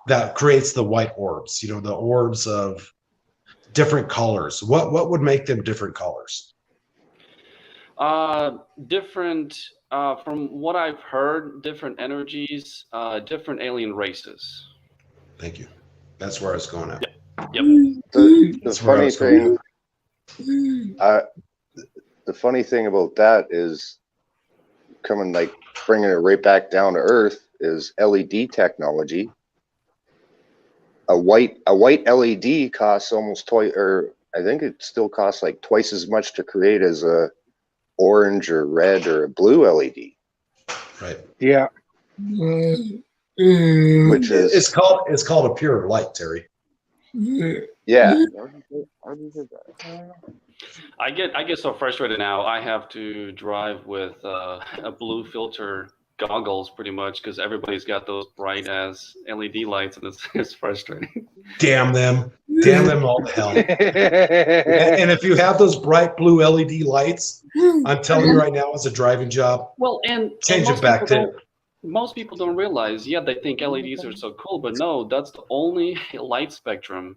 That creates the white orbs, the orbs of different colors. What would make them different colors? Different, from what I've heard, different energies, different alien races. Thank you. That's where I was going at. Yep. The funny thing, the funny thing about that is bringing it right back down to earth is LED technology. A white LED costs almost twice, or I think it still costs like twice as much to create as a orange or red or a blue LED. Right. Yeah. Which is It's called a pure light, Terry. yeah. I get so frustrated now. I have to drive with a blue filter goggles pretty much because everybody's got those bright ass LED lights, and it's frustrating. Damn them all to hell. And if you have those bright blue LED lights, I'm telling you right now, as a driving job, Well, and change most it back people to. don't- Most people don't realize, yeah, they think LEDs are so cool, but no, that's the only light spectrum.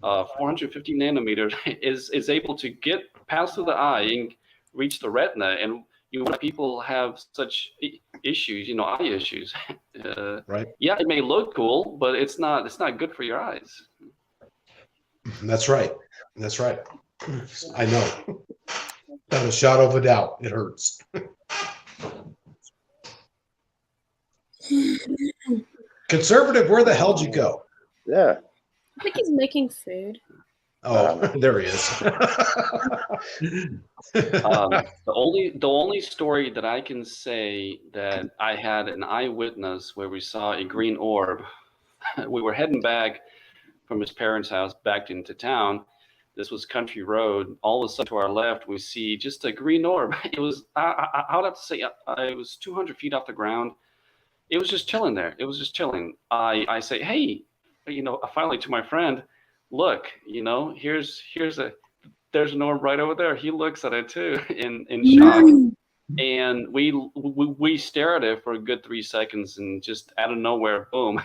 450 nanometers is able to get past through the eye and reach the retina, and people have such issues, eye issues. Right. Yeah, it may look cool, but it's not good for your eyes. That's right. That's right. I know. Without a shadow of a doubt, it hurts. Conservative, where the hell'd you go? Yeah. I think he's making food. Oh, there he is. The only story that I can say that I had an eyewitness where we saw a green orb. We were heading back from his parents' house back into town. This was country road. All of a sudden, to our left, we see just a green orb. It was I would have to say it was 200 feet off the ground. It was just chilling there. It was just chilling. I say, hey, finally to my friend, look, there's an orb right over there. He looks at it too in shock. And we stare at it for a good 3 seconds, and just out of nowhere, boom,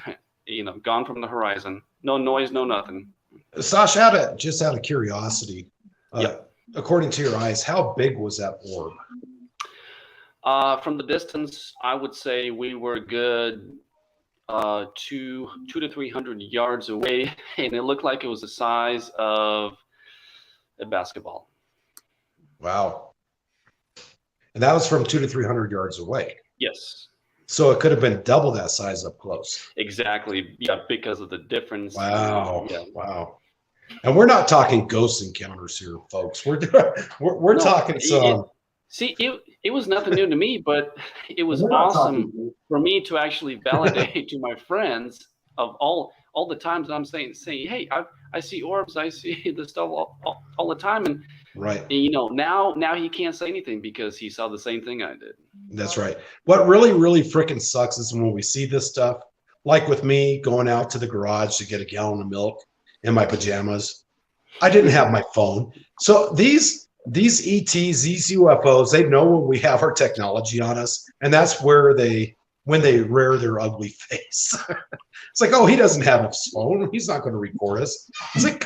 gone from the horizon. No noise, no nothing. Sasha, just out of curiosity, Yep. According to your eyes, how big was that orb? From the distance, I would say we were good 200 to 300 yards away, and it looked like it was the size of a basketball. Wow. And that was from 200 to 300 yards away. Yes. So it could have been double that size up close. Exactly. Yeah, because of the difference. Wow. Yeah. Wow. And we're not talking ghost encounters here, folks. We're talking some. It was nothing new to me, but it was awesome for me to actually validate to my friends of all the times I'm saying, hey, I see orbs, I see this stuff all the time, and right. And, now he can't say anything because he saw the same thing I did. That's right. What really, really freaking sucks is when we see this stuff, like with me going out to the garage to get a gallon of milk in my pajamas. I didn't have my phone. So these ETs, these UFOs, they know when we have our technology on us, and that's where when they rear their ugly face. It's like, oh, he doesn't have his phone. He's not going to record us. It's like,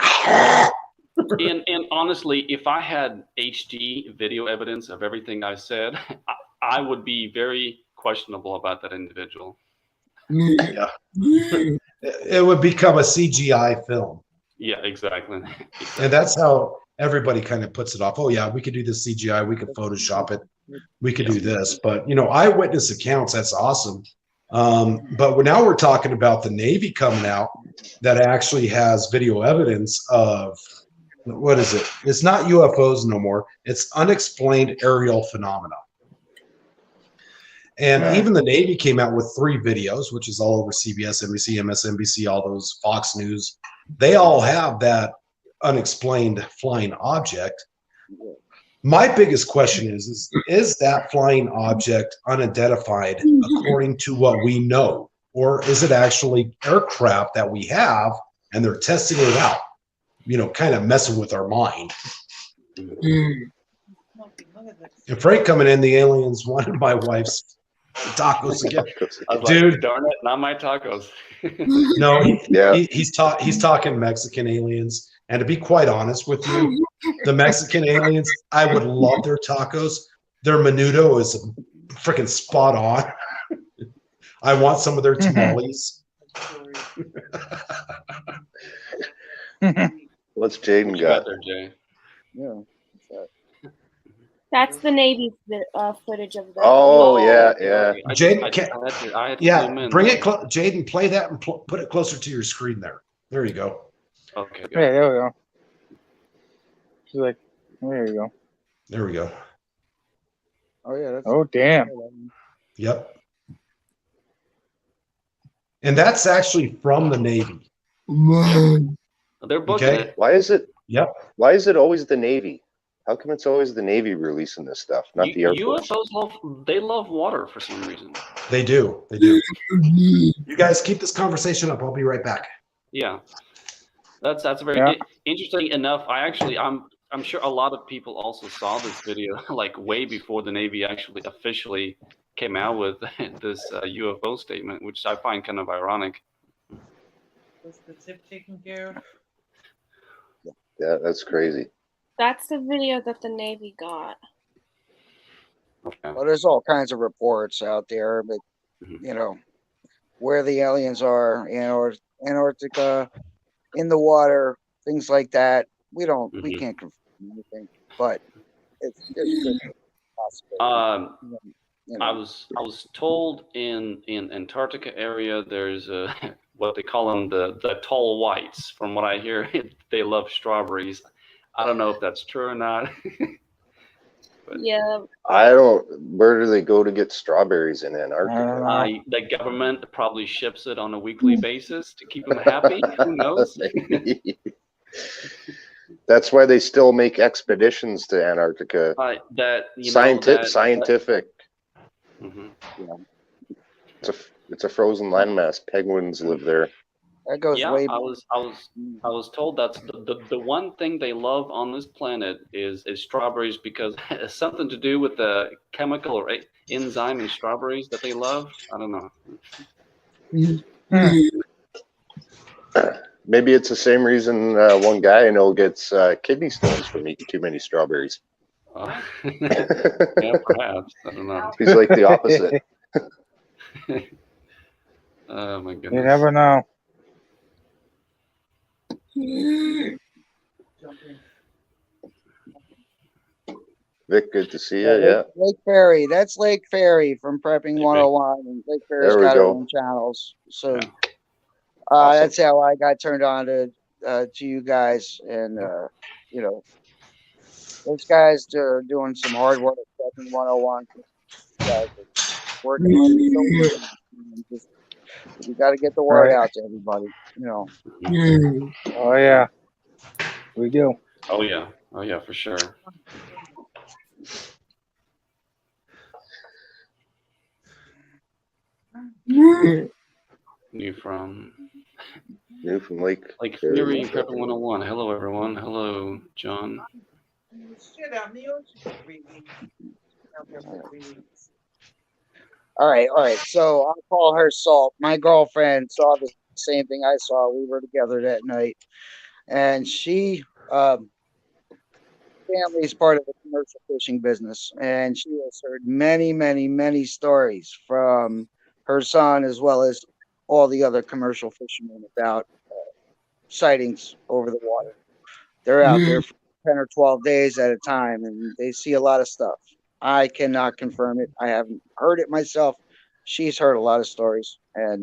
and honestly, if I had HD video evidence of everything I said, I would be very questionable about that individual. Yeah. It would become a CGI film. Yeah, exactly. And that's how everybody kind of puts it off. Oh, yeah, we could do this CGI. We could Photoshop it. We could do this. But, eyewitness accounts, that's awesome. But now we're talking about the Navy coming out that actually has video evidence of, what is it? It's not UFOs no more. It's unexplained aerial phenomena. And even the Navy came out with 3 videos, which is all over CBS, NBC, MSNBC, all those Fox News. They all have that unexplained flying object. My biggest question is that flying object unidentified according to what we know? Or is it actually aircraft that we have and they're testing it out, kind of messing with our mind? And Frank coming in, the aliens wanted my wife's tacos again. Dude, like, darn it, not my tacos. No, he's talking Mexican aliens. And to be quite honest with you, the Mexican aliens, I would love their tacos. Their menudo is freaking spot on. I want some of their tamales. What's Jaden got there, Jay? Yeah. That's the Navy footage of that. Oh, yeah. Jaden, I had to zoom in. bring it Jaden, play that and put it closer to your screen there. There you go. Okay. Good. Hey, there we go. She's like, there you go. There we go. Oh yeah. That's, Oh, damn. Yep. And that's actually from the Navy. They're booking Okay. it. Why is it? Yep. Why is it always the Navy? How come it's always the Navy releasing this stuff, not the Air Force? UFOs love water for some reason. They do. They do. You guys keep this conversation up. I'll be right back. Yeah, that's very interesting enough. I'm sure a lot of people also saw this video like way before the Navy actually officially came out with this UFO statement, which I find kind of ironic. Was the tip taken care of? Yeah, that's crazy. That's the video that the Navy got. Okay. Well, there's all kinds of reports out there, but you know where the aliens are, Antarctica, in the water, things like that. We can't confirm anything, but it's possible. You know. I was told in Antarctica area there's what they call them the tall whites. From what I hear, they love strawberries. I don't know if that's true or not. But yeah. I don't. Where do they go to get strawberries in Antarctica? The government probably ships it on a weekly basis to keep them happy. Who knows? That's why they still make expeditions to Antarctica. Scientific. Mm-hmm. It's a frozen landmass. Penguins live there. That goes way. I was told that's the one thing they love on this planet is strawberries because it's something to do with the chemical or enzyme in strawberries that they love. I don't know. Maybe it's the same reason one guy I know gets kidney stones from eating too many strawberries. Yeah, perhaps. I don't know. He's like the opposite. Oh my goodness. You never know. Vic, good to see you. Yeah. Lake Ferry. That's Lake Ferry from Prepping 101. And Lake Ferry's got her own channels. So Awesome. That's how I got turned on to you guys. And, you know, those guys are doing some hard work at Prepping 101. You guys are working on it. You got to get the word out to everybody, you know. Oh, yeah. We do. Oh, yeah. Oh, yeah, for sure. New from Lake Fury, Prepping 101. Hello, everyone. Hello, John. All right. So I'll call her Salt. My girlfriend saw the same thing I saw. We were together that night, and she family is part of the commercial fishing business, and she has heard many stories from her son as well as all the other commercial fishermen about sightings over the water. They're out there for 10 or 12 days at a time, and they see a lot of stuff. I cannot confirm it. I haven't heard it myself. She's heard a lot of stories, and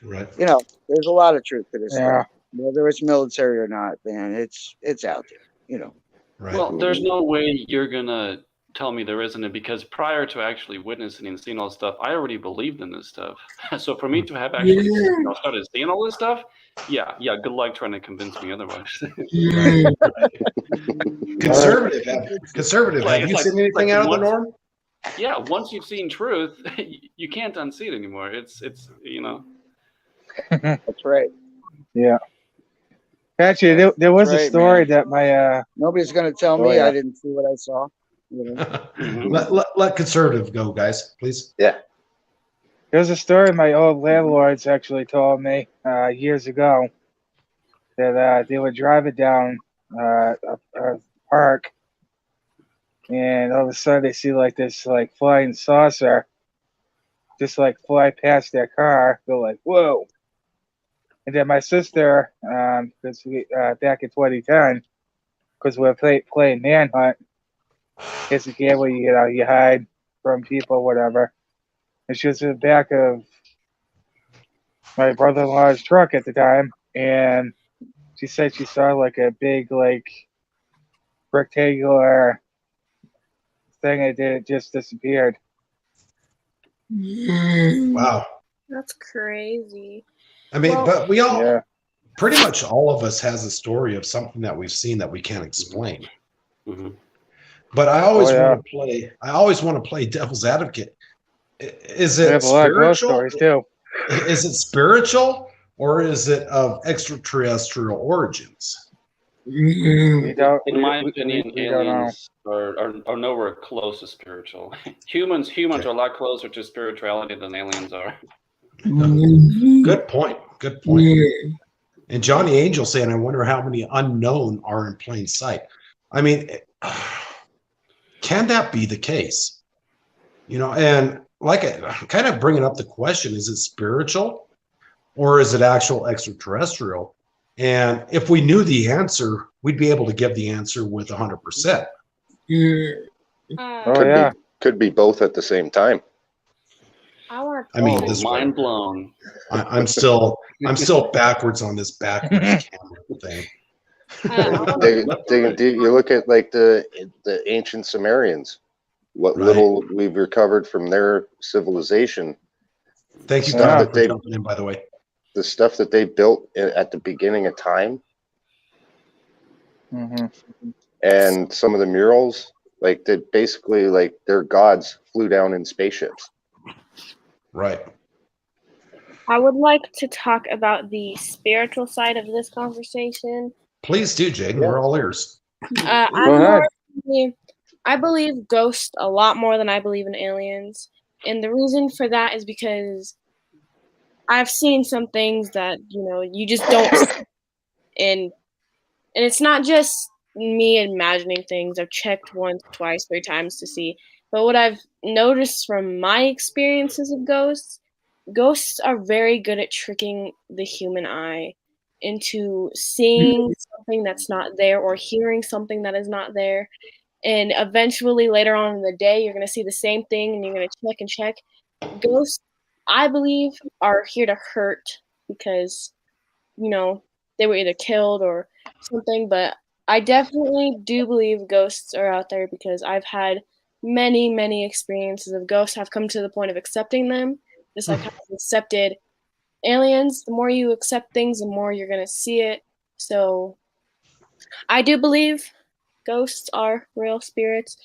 you know, there's a lot of truth to this stuff. Whether it's military or not, man, it's out there. You know. Right. Well, there's no way you're gonna tell me there isn't it because prior to actually witnessing and seeing all this stuff, I already believed in this stuff. So for me to have actually started seeing all this stuff, yeah, good luck trying to convince me otherwise. Conservative. Have you seen anything out of the norm? Yeah, once you've seen truth, you can't unsee it anymore. It's you know. That's right. Yeah. Actually, there was a story that my nobody's gonna tell me I didn't see what I saw. You know? let conservative go, guys, please. Yeah. There's a story my old landlords actually told me years ago that they were driving down a park, and all of a sudden they see like this like flying saucer just like fly past their car. They're like, whoa. And then my sister, because we back in 2010, because we were playing Manhunt, it's a game where you hide from people or whatever. And she was in the back of my brother-in-law's truck at the time, and she said she saw like a big like rectangular thing it did, it just disappeared. Wow. That's crazy. I mean, Well- but we all, Yeah. pretty much all of us has a story of something that we've seen that we can't explain. Mhm. But I always Oh, yeah. want to play. I always want to play devil's advocate. Is We it have a lot of ghost spiritual? stories too. Is it spiritual or is it of extraterrestrial origins? We don't. In my we opinion, don't know. aliens are nowhere close to spiritual. Humans Okay. are a lot closer to spirituality than aliens are. Good point. Good point. And Johnny Angel saying, "I wonder how many unknown are in plain sight." I mean, can that be the case? You know, and like kind of bringing up the question: is it spiritual or is it actual extraterrestrial? And if we knew the answer, we'd be able to give the answer with 100%. Oh yeah. Could be both at the same time. I want. I mean, Oh, this way. mind blown. I'm still backwards on this backwards camera thing. You look at like the ancient Sumerians, what Right. little we've recovered from their civilization, Thank you, Stuff Don, that for they- jumping in, by the way. the stuff that they built at the beginning of time, hmm and some of the murals, like that basically like their gods flew down in spaceships. Right. I would like to talk about the spiritual side of this conversation. Please do, Jaden. Yeah. We're all ears. I believe ghosts a lot more than I believe in aliens. And the reason for that is because I've seen some things that, you just don't see. And it's not just me imagining things. I've checked once, twice, 3 times to see. But what I've noticed from my experiences of ghosts are very good at tricking the human eye into seeing something that's not there or hearing something that is not there. And eventually later on in the day, you're going to see the same thing and you're going to check and check. Ghosts, I believe, are here to hurt because, they were either killed or something. But I definitely do believe ghosts are out there because I've had many, many experiences of ghosts. I've come to the point of accepting them. Just like how I've accepted aliens. The more you accept things, the more you're going to see it. So I do believe ghosts are real spirits,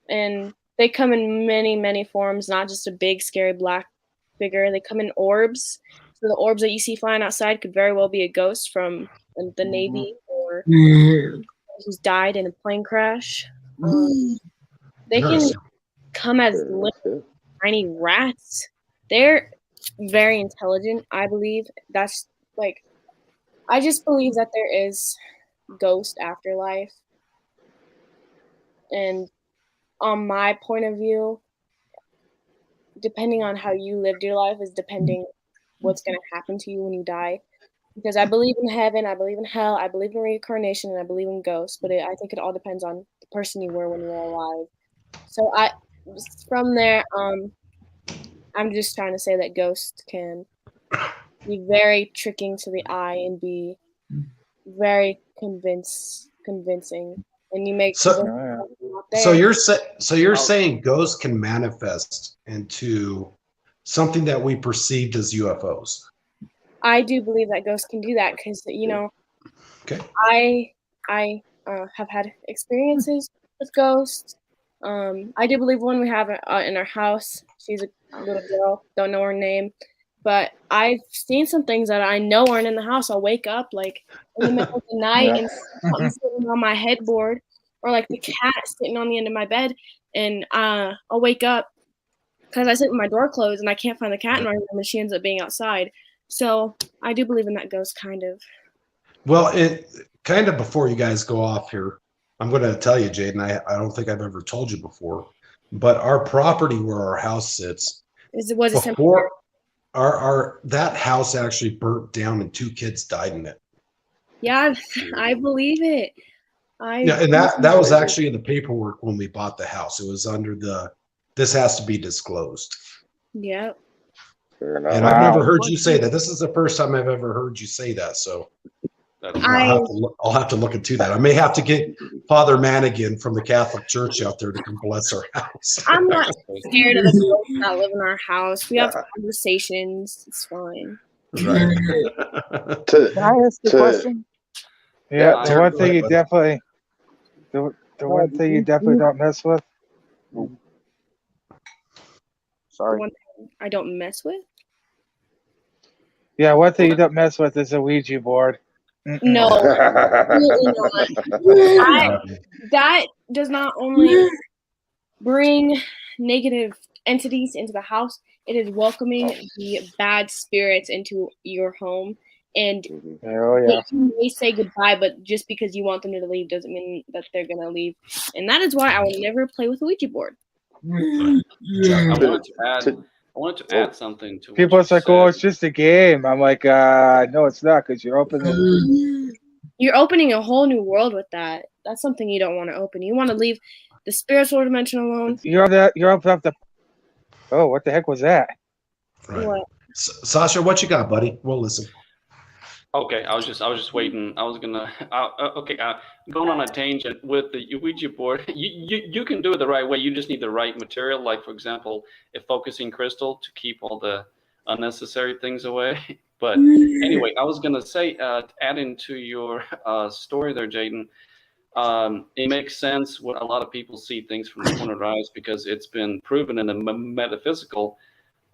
and they come in many, many forms, not just a big, scary black figure. They come in orbs. So the orbs that you see flying outside could very well be a ghost from the Navy or who's died in a plane crash. They can Interesting. come as little tiny rats. They're very intelligent, I believe. That's like, I just believe that there is ghost afterlife. And on my point of view, depending on how you lived your life is depending what's going to happen to you when you die. Because I believe in heaven, I believe in hell, I believe in reincarnation, and I believe in ghosts. But I think it all depends on the person you were when you were alive. So from there, I'm just trying to say that ghosts can be very tricking to the eye and be very convincing. And you make So you're saying ghosts can manifest into something that we perceived as UFOs. I do believe that ghosts can do that because Okay. I have had experiences with ghosts. I do believe one we have in our house. She's a little girl, don't know her name, but I've seen some things that I know aren't in the house. I'll wake up like in the middle of the night and something sitting on my headboard, or like the cat sitting on the end of my bed, and I'll wake up because I sit with my door closed and I can't find the cat in my room, and she ends up being outside. So I do believe in that ghost kind of. Well, it kind of before you guys go off here, I'm going to tell you, Jaden, I don't think I've ever told you before, but our property where our house sits, before that house actually burnt down and 2 kids died in it. Yeah, I believe it. Yeah, and that was actually in the paperwork when we bought the house. It was under this has to be disclosed. Yep. Fair enough. And I've never heard you say that. This is the first time I've ever heard you say that. So I'll have to look into that. I may have to get Father Manigan from the Catholic Church out there to come bless our house. I'm not scared of the ghosts that live in our house. We have conversations. It's fine. Right. Can I ask you a question? Yeah, the one thing you definitely, the one thing you definitely don't mess with. Sorry. The one thing I don't mess with? Yeah, one thing you don't mess with is a Ouija board. No, absolutely not. That does not only bring negative entities into the house, it is welcoming the bad spirits into your home. And you may say goodbye, but just because you want them to leave doesn't mean that they're going to leave. And that is why I will never play with a Ouija board. I wanted to add something to what People are like, said. "Oh, it's just a game." I'm like, no, it's not, because you're opening. You're opening a whole new world with that. That's something you don't want to open. You want to leave the spiritual dimension alone. You're opening up the. Oh, what the heck was that? Right. What? Sasha, what you got, buddy? We'll listen. Okay, I was just waiting. I was gonna. Going on a tangent with the Ouija board. You can do it the right way. You just need the right material. Like, for example, a focusing crystal to keep all the unnecessary things away. But anyway, I was gonna say, adding to your story there, Jaden. It makes sense when a lot of people see things from the corner of their eyes, because it's been proven in the metaphysical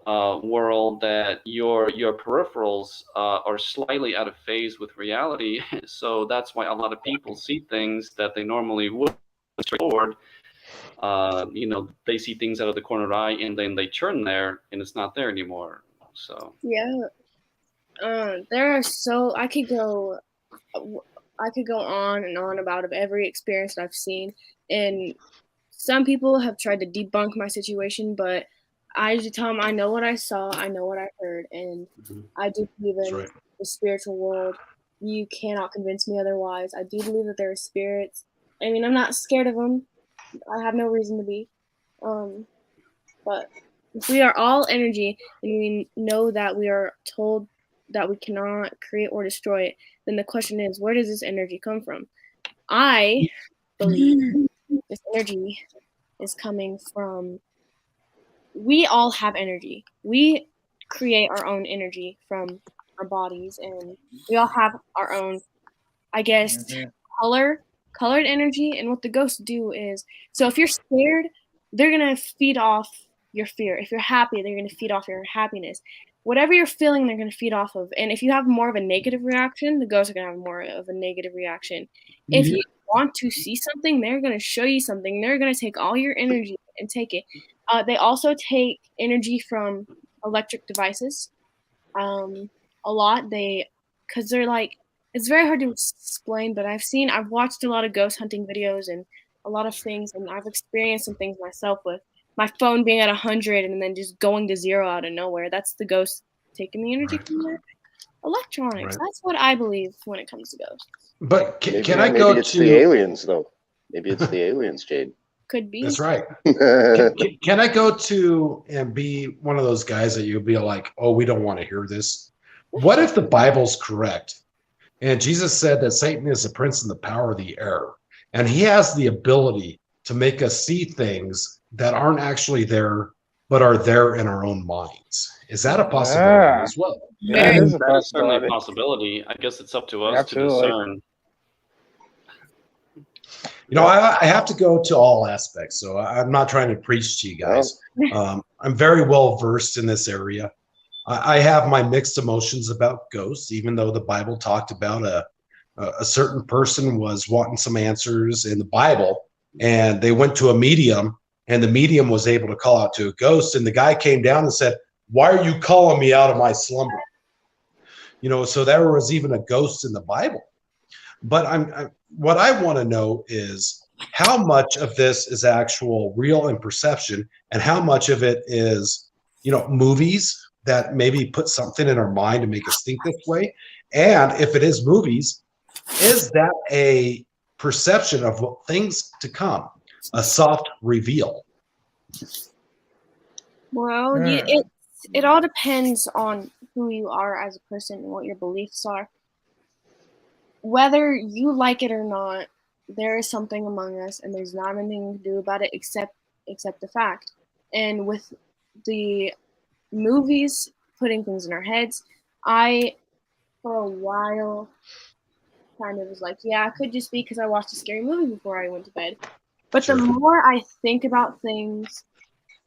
world that your peripherals are slightly out of phase with reality. So that's why a lot of people see things that they normally would straightforward. They see things out of the corner of the eye, and then they turn there and it's not there anymore. So yeah, there are I could go on and on about of every experience that I've seen, and some people have tried to debunk my situation, but I just tell them I know what I saw, I know what I heard, and I do believe in the spiritual world. You cannot convince me otherwise. I do believe that there are spirits. I mean, I'm not scared of them. I have no reason to be. But if we are all energy, and we know that we are told that we cannot create or destroy it, then the question is, where does this energy come from? I believe this energy is coming from, we all have energy. We create our own energy from our bodies, and we all have our own, I guess, colored energy. And what the ghosts do is, so if you're scared, they're going to feed off your fear. If you're happy, they're going to feed off your happiness. Whatever you're feeling, they're going to feed off of. And if you have more of a negative reaction, the ghosts are going to have more of a negative reaction. If you want to see something, they're going to show you something. They're going to take all your energy and take it. They also take energy from electric devices a lot. Because they're like, it's very hard to explain, but I've watched a lot of ghost hunting videos and a lot of things, and I've experienced some things myself with my phone being at 100 and then just going to 0 out of nowhere. That's the ghost taking the energy from their electronics. That's what I believe when it comes to ghosts. But maybe maybe it's the aliens, though. Maybe it's the aliens, Jade. Could be. That's right. Can I go to and be one of those guys that you'll be like, oh, we don't want to hear this? What if the Bible's correct? And Jesus said that Satan is the prince and the power of the air. And he has the ability to make us see things that aren't actually there, but are there in our own minds. Is that a possibility as well? That is certainly a possibility. I guess it's up to us to discern. I have to go to all aspects, so I'm not trying to preach to you guys. I'm very well versed in this area. I have my mixed emotions about ghosts, even though the Bible talked about a certain person was wanting some answers in the Bible, and they went to a medium, and the medium was able to call out to a ghost, and the guy came down and said, "Why are you calling me out of my slumber?" So there was even a ghost in the Bible. But what I want to know is how much of this is actual real and perception, and how much of it is, movies that maybe put something in our mind to make us think this way. And if it is movies, is that a perception of what things to come, a soft reveal? Well, it all depends on who you are as a person and what your beliefs are. whether you like it or not, there is something among us, and there's not anything to do about it except the fact. And with the movies putting things in our heads, I, for a while, kind of was like, yeah, it could just be because I watched a scary movie before I went to bed. But the more I think about things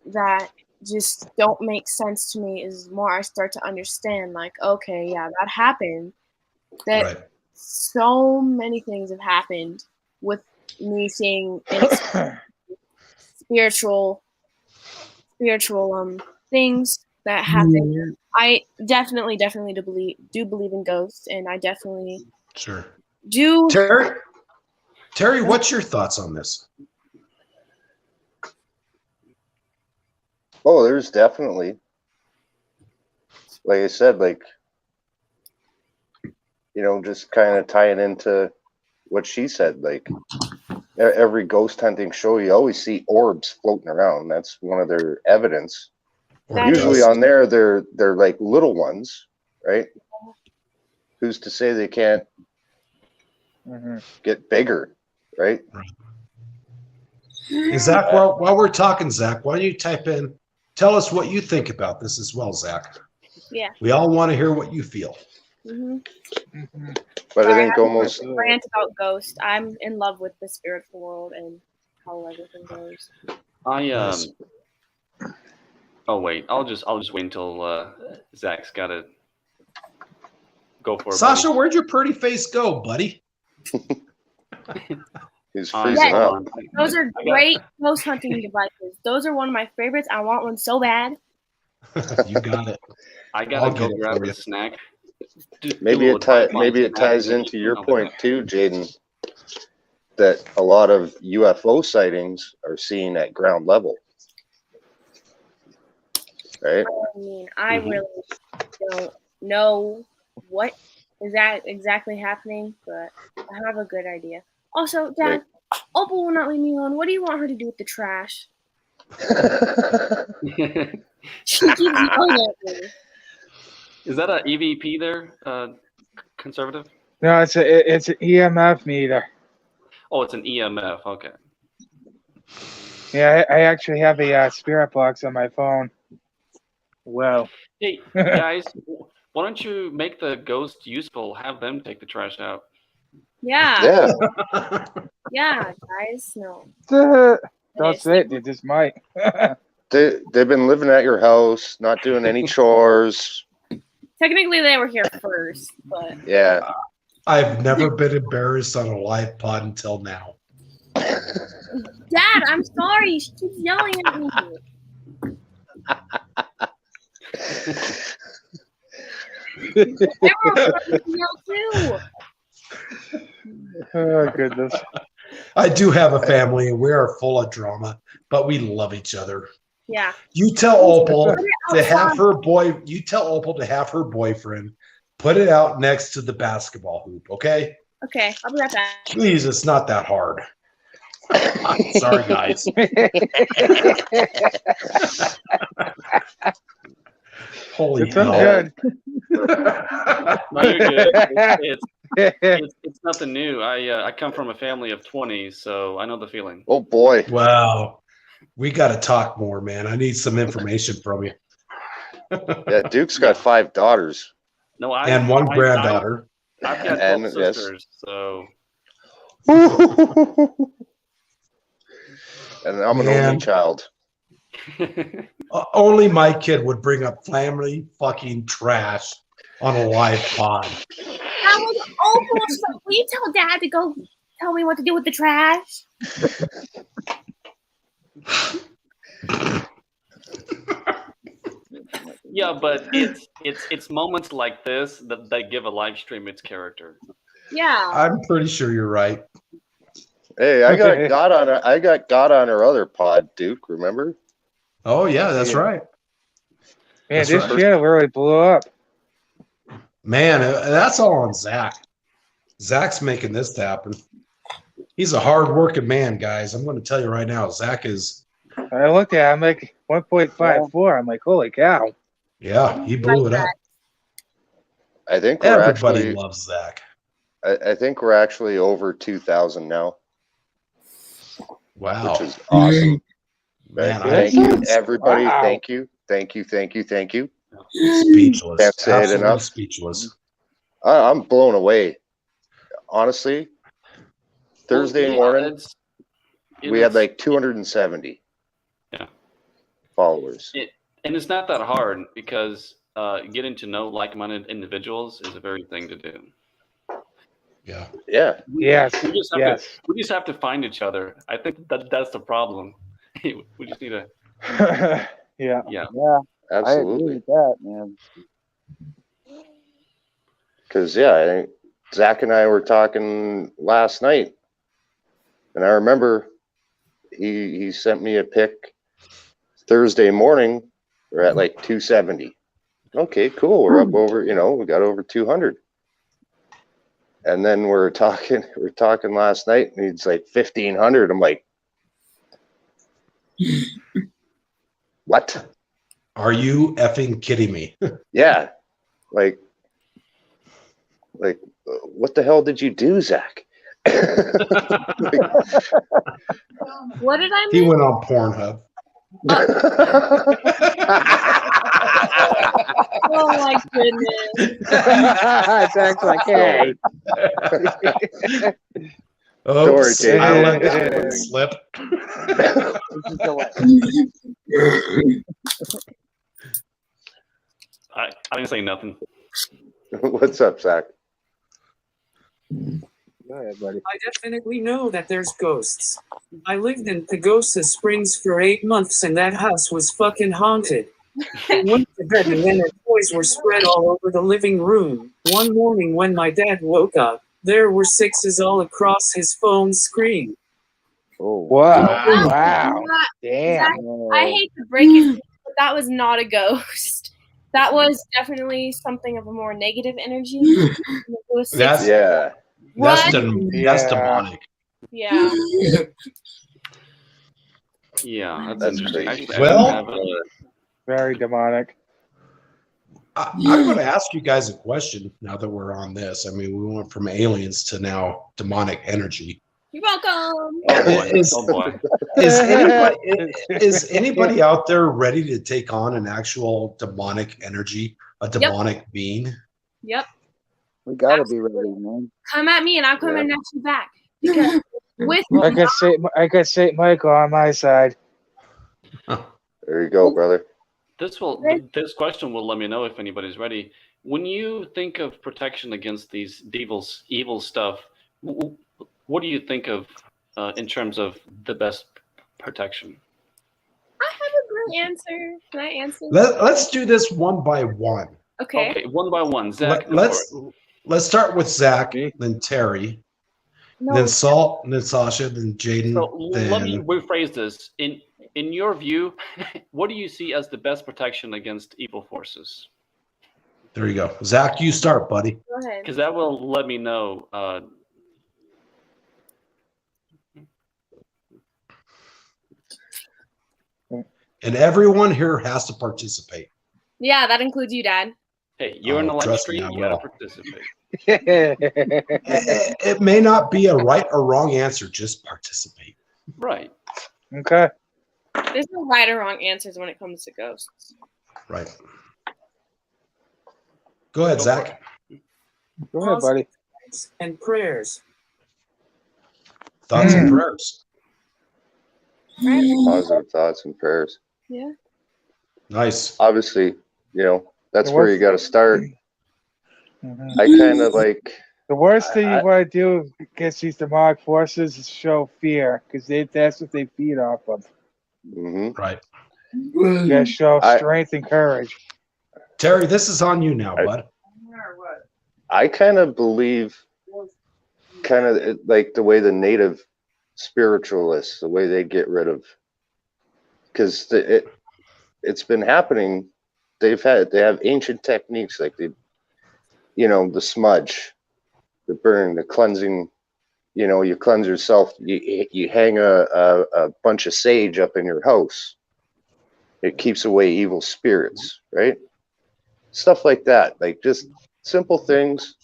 that just don't make sense to me, is the more I start to understand, like, okay, yeah, that happened. That so many things have happened with me seeing spiritual things that happen. I definitely do believe in ghosts, and I definitely do. Terry, what's your thoughts on this? Oh, there's definitely, like I said, like, you know, just kind of tying into what she said, like every ghost hunting show, you always see orbs floating around. That's one of their evidence. Usually on there, they're like little ones, right? Who's to say they can't get bigger, right? Zach, while we're talking, Zach, why don't you type in, tell us what you think about this as well, Zach. Yeah. We all want to hear what you feel. But I think almost rant about ghosts. I'm in love with the spiritual world and how everything goes. Oh wait, I'll just wait until Zach's got to go for it. Sasha, where'd your pretty face go, buddy? He's freezing up. Those are great ghost hunting devices. Those are one of my favorites. I want one so bad. You got it. I gotta go grab a snack. Maybe it ties into your point too, Jaden, that a lot of UFO sightings are seen at ground level. Right? I mean, I really don't know what is that exactly happening, but I have a good idea. Also, Dad, Opal will not leave me alone. What do you want her to do with the trash? She keeps yelling at me. Is that an EVP there, conservative? No, it's an EMF meter. Oh, it's an EMF. Okay. Yeah, I actually have a spirit box on my phone. Well. Hey, guys, why don't you make the ghost useful? Have them take the trash out. Yeah. Yeah, guys. No. That's it. They just might. They've been living at your house, not doing any chores. Technically, they were here first, but yeah. I've never been embarrassed on a live pod until now. Dad, I'm sorry. She keeps yelling at me. Yell too. Oh goodness. I do have a family and we are full of drama, but we love each other. Yeah. You tell Opal to have her boyfriend put it out next to the basketball hoop, okay? Okay, I'll be right back. Please, it's not that hard. Sorry, guys. Holy hell. Good. No, you're good. It's nothing new. I come from a family of 20, so I know the feeling. Oh boy! Wow, we got to talk more, man. I need some information from you. Yeah, Duke's got 5 daughters. No, and one granddaughter. I've got both sisters, so. And I'm an only child. Only my kid would bring up family fucking trash on a live pod. That was awful. Will you tell Dad to go tell me what to do with the trash? Yeah, but it's moments like this that give a live stream its character. Yeah. I'm pretty sure you're right. Hey, I got God on her other pod, Duke, remember? Oh yeah, that's right. Man, this shit really blew up. Man, that's all on Zach. Zach's making this happen. He's a hard-working man, guys. I'm going to tell you right now, Zach is. I looked at it, I'm like 1.54. I'm like, holy cow. Yeah, he blew it up. I think everybody loves Zach. I think we're actually over 2,000 now, Wow. which is awesome. Man, Thank you, everybody. Wow. Thank you. Thank you. Thank you. Thank you. Speechless. Can't say it Absolutely enough. speechless. I'm blown away. Honestly, Thursday morning, we had like 270 followers. And it's not that hard because getting to know like-minded individuals is a very thing to do. Yeah. Yeah. Yes. We just have to find each other. I think that's the problem. We just need to. Yeah. Yeah, I agree Absolutely. with that, man. Because I think Zach and I were talking last night, and I remember he sent me a pic Thursday morning. We're at like 270. Okay, cool. We're up over. We got over 200. And then we're talking last night, and he's like 1,500. I'm like, what? Are you effing kidding me? Yeah, like, what the hell did you do, Zach? What did I He miss? went on Pornhub. Oh my goodness. Zach's like, hey. Oh, Sorry, I let Jay. that one slip. I didn't say nothing. What's up, Zach? Go ahead, buddy. I definitely know that there's ghosts. I lived in Pagosa Springs for 8 months and that house was fucking haunted. I went to bed and then our toys were spread all over the living room. One morning when my dad woke up, there were 6s all across his phone screen. Oh, Wow. Wow. Wow. Not- Damn. I hate to break it, but that was not a ghost. That was definitely something of a more negative energy. It was That's Yeah. that's Run. that's demonic. Yeah. Yeah, That's interesting. crazy. Actually, Well- I don't have a, Very demonic. I'm going to ask you guys a question now that we're on this. I mean, we went from aliens to now demonic energy. You're welcome. oh boy. Is anybody out there ready to take on an actual demonic energy, a demonic being? Yep. we gotta be ready, man. Come at me and I'm coming at you back. Because with I got Saint Michael on my side. There you go, brother. This question will let me know if anybody's ready. When you think of protection against these evil stuff, what do you think of in terms of the best protection? I have a great answer. Can I answer? Let's do this one by one. Okay. Okay, one by one. Zach, Let's start with Zach, then Terry, No, then Salt, then Sasha, then Jaden. So let me Then rephrase this. In your view, what do you see as the best protection against evil forces? there you go. Zach, you start, buddy. go ahead. Because that will let me know. And everyone here has to participate. Yeah, that includes you, Dad. Hey, you're in the live trust me, stream. I You gotta will. participate. It may not be a right or wrong answer, just participate. Right. Okay. There's no right or wrong answers when it comes to ghosts. Right. Go ahead, Zach. Go ahead, buddy. And prayers. Thoughts and prayers. Positive thoughts and prayers. Yeah. Nice. Obviously, that's where you got to start. Mhm. I kind of like. The worst thing you want to do against these demonic forces is show fear, because that's what they feed off of. Mhm. Right. You gotta show strength and courage. Terry, this is on you now, bud. I kind of believe, like the way the native spiritualists, the way they get rid of, because it's been happening. They have ancient techniques like the smudge, the burn, the cleansing. You cleanse yourself. You hang a bunch of sage up in your house. It keeps away evil spirits, right? Stuff like that, like just simple things.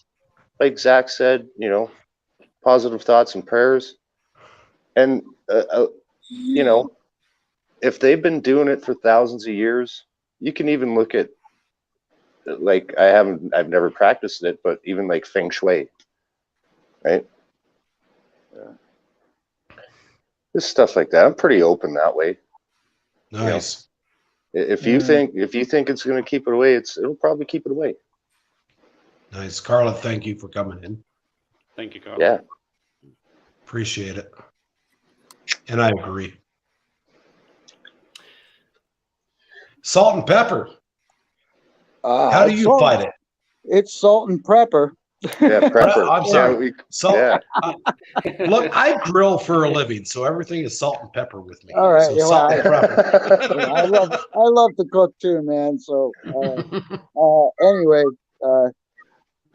like Zach said, positive thoughts and prayers. And, if they've been doing it for thousands of years, you can even look at, like, I've never practiced it, but even like feng shui, right? Just stuff like that. I'm pretty open that way. Nice. If you think it's going to keep it away, it'll probably keep it away. Nice. Carla, thank you for coming in. Thank you, Carl. Yeah. Appreciate it. And I agree. Salt and pepper. How do you fight it? It's salt and pepper. Yeah, prepper. I'm sorry. Yeah, Salt. Look, I grill for a living, so everything is salt and pepper with me. All right. So salt and pepper. I love to cook too, man. So anyway,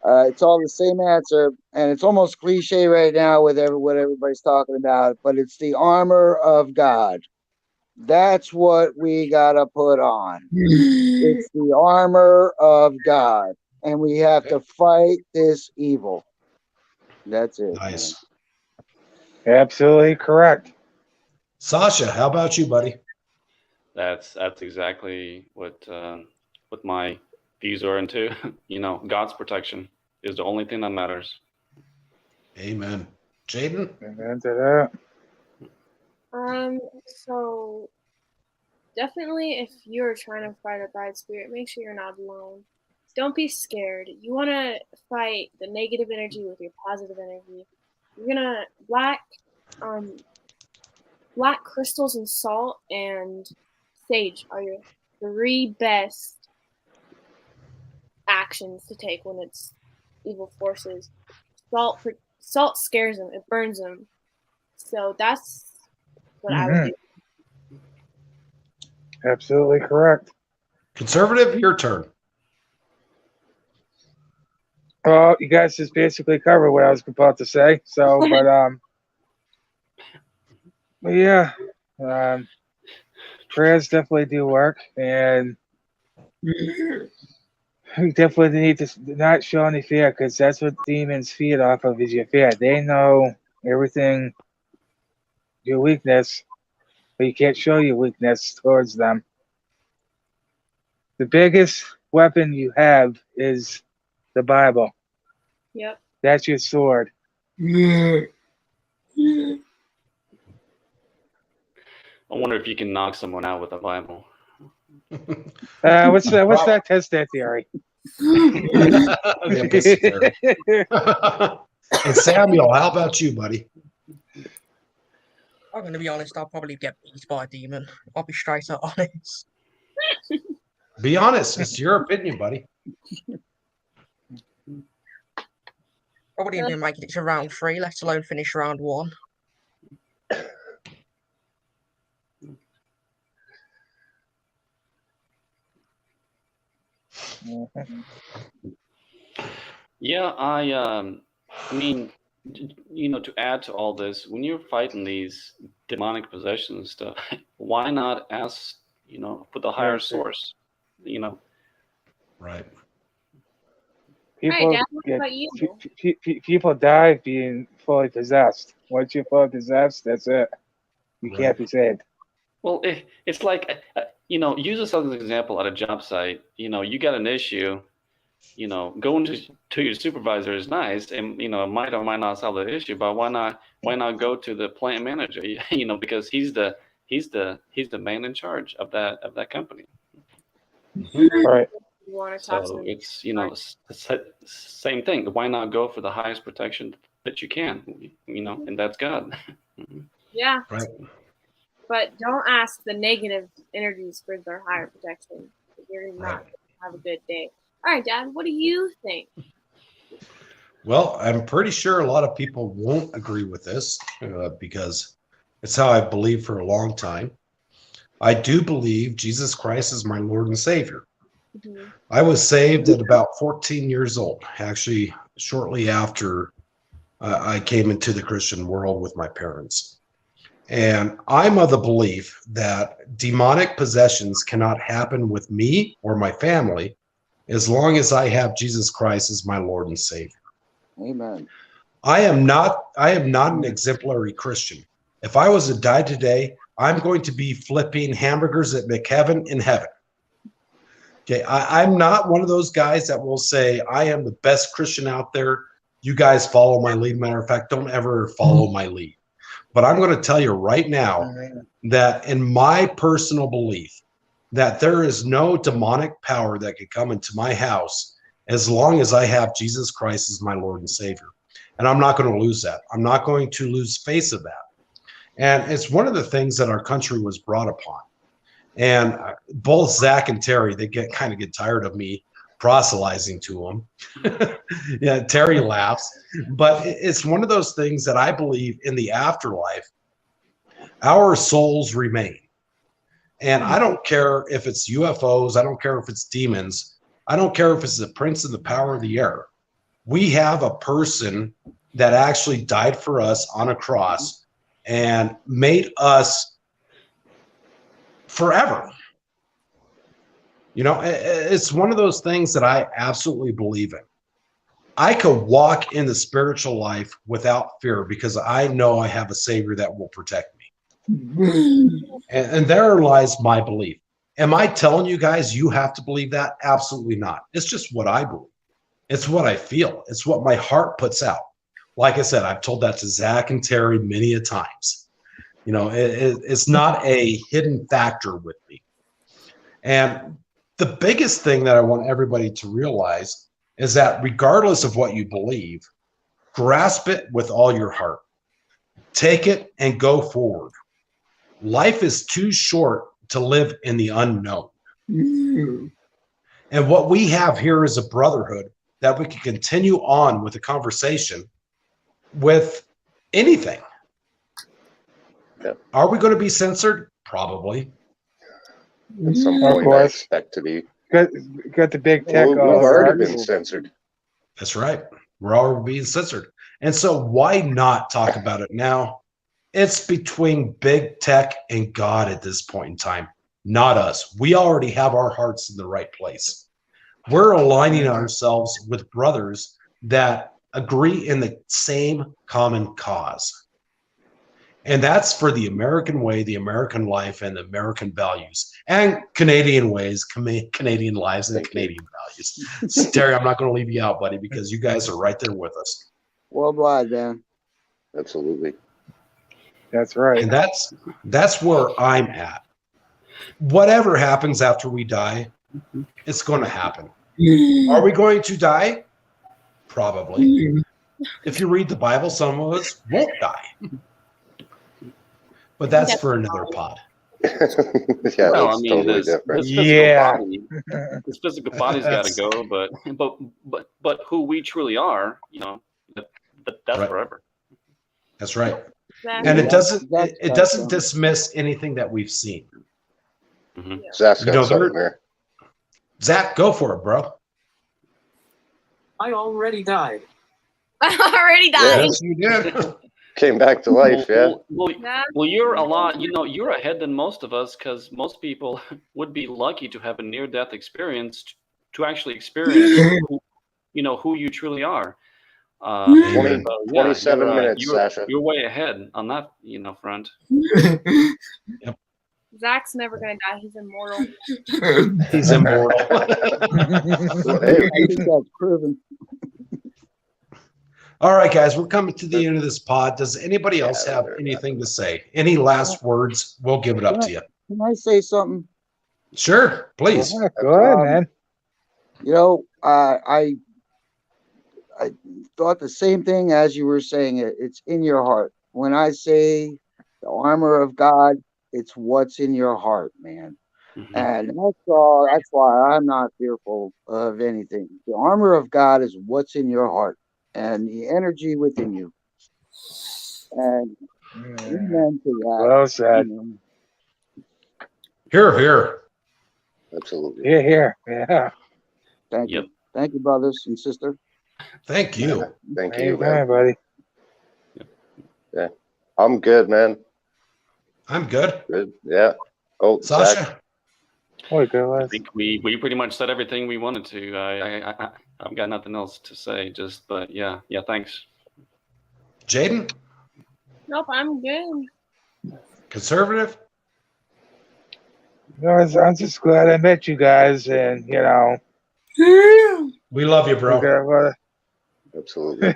it's all the same answer, and it's almost cliche right now with what everybody's talking about, but it's the armor of God. That's what we gotta put on. It's the armor of God, and we have to fight this evil. That's it. Nice. Man. Absolutely correct. Sasha, how about you, buddy? That's exactly what my views are into. God's protection is the only thing that matters. Amen. Jaden? Amen to that. So definitely if you're trying to fight a bad spirit, make sure you're not alone. Don't be scared. You want to fight the negative energy with your positive energy. You're gonna black crystals and salt and sage are your 3 best actions to take when it's evil forces. Salt scares them. It burns them. So that's what I would do. Absolutely correct. Conservative, your turn. Well, you guys just basically covered what I was about to say. So, but yeah, prayers definitely do work, and we definitely need to not show any fear, because that's what demons feed off of, is your fear. They know everything, your weakness, but you can't show your weakness towards them. The biggest weapon you have is the Bible. Yep. That's your sword. I wonder if you can knock someone out with the Bible. What's that test that theory? And Samuel, how about you, buddy? I'm going to be honest, I'll probably get beat by a demon. I'll be straight up honest. Be honest. It's your opinion, buddy. I wouldn't even make it to round 3, let alone finish round 1. Yeah, I mean, to add to all this, when you're fighting these demonic possessions and stuff, why not ask, for the higher source, Right. People, Dad, what about you? People die being fully possessed. Once you're fully possessed, that's it. You can't be saved. Well, it's like, use this as an example at a job site. You got an issue, going to your supervisor is nice, and might or might not solve the issue, but why not go to the plant manager? Because he's the man in charge of that company. Right. You want to talk to So them. it's same thing. Why not go for the highest protection that you can? And that's God. Yeah. Right. But don't ask the negative energies for their higher protection. You're not going to have a good day. All right, Dad, what do you think? Well, I'm pretty sure a lot of people won't agree with this because it's how I've believed for a long time. I do believe Jesus Christ is my Lord and Savior. Mm-hmm. I was saved at about 14 years old, actually shortly after I came into the Christian world with my parents. And I'm of the belief that demonic possessions cannot happen with me or my family as long as I have Jesus Christ as my Lord and Savior. Amen. I am not an exemplary Christian. If I was to die today, I'm going to be flipping hamburgers at McHeaven in heaven. Okay, I'm not one of those guys that will say, I am the best Christian out there. You guys follow my lead. Matter of fact, don't ever follow my lead. But I'm going to tell you right now that in my personal belief, that there is no demonic power that could come into my house as long as I have Jesus Christ as my Lord and Savior. And I'm not going to lose that. I'm not going to lose face of that. And it's one of the things that our country was brought upon. And both Zach and Terry, they get tired of me proselytizing to them. Yeah, Terry laughs. But it's one of those things that I believe in the afterlife, our souls remain. And I don't care if it's UFOs. I don't care if it's demons. I don't care if it's the prince of the power of the air. We have a person that actually died for us on a cross and made us forever. You know, it's one of those things that I absolutely believe in. I could walk in the spiritual life without fear because I know I have a Savior that will protect me. And there lies my belief. Am I telling you guys you have to believe that? Absolutely not. It's just what I believe. It's what I feel. It's what my heart puts out. Like I said, I've told that to Zach and Terry many a times. You know, it's not a hidden factor with me. And the biggest thing that I want everybody to realize is that regardless of what you believe, grasp it with all your heart. Take it and go forward. Life is too short to live in the unknown. And what we have here is a brotherhood that we can continue on with a conversation with anything. Yep. Are we going to be censored? Probably. At some point, I expect to be. Got the big tech. We've already been censored. That's right. We're already being censored. And so why not talk about it now? It's between big tech and God at this point in time, not us. We already have our hearts in the right place. We're aligning ourselves with brothers that agree in the same common cause. And that's for the American way, the American life, and the American values, and Canadian ways, Canadian lives, and the Canadian values. Terry, I'm not going to leave you out, buddy, because you guys are right there with us. Worldwide, man. Absolutely. That's right. And that's where I'm at. Whatever happens after we die, it's going to happen. Are we going to die? Probably. If you read the Bible, some of us won't die. But that's for another pod. Yeah, Well, that's totally different. This physical body's got to go, but who we truly are, you know, that's right. Forever. That's right. Exactly. And it doesn't dismiss anything that we've seen. Mm-hmm. Zach's got something there. Zach, go for it, bro. I already died. I already died. Yes, you did. Came back to life, yeah. Well, you're a lot, you know, you're ahead than most of us because most people would be lucky to have a near-death experience to actually experience, who you truly are. 27 minutes, Sasha. You're way ahead on that, front. Yep. Zach's never gonna die. He's immortal. He's immortal. I think that's proven. All right, guys, we're coming to the end of this pod. Does anybody else have anything to say? Any last words? We'll give it up to you. Can I say something? Sure, please. Yeah, go ahead, man. You know, I thought the same thing as you were saying it. It's in your heart. When I say the armor of God, it's what's in your heart, man. Mm-hmm. And that's all. That's why I'm not fearful of anything. The armor of God is what's in your heart and the energy within you. And amen to that. Well said. Here, here. Absolutely. Here. Yeah. Thank you. Thank you, brothers and sisters. Thank you. Thank you, man. Hey, buddy. Yeah. I'm good, man. I'm good. Good. Yeah. Oh, Sasha? Zach. Look, I think we pretty much said everything we wanted to. I've got nothing else to say. But yeah, thanks. Jaden, Nope, I'm good. conservative. I'm just glad I met you guys, and We love you, bro. Absolutely.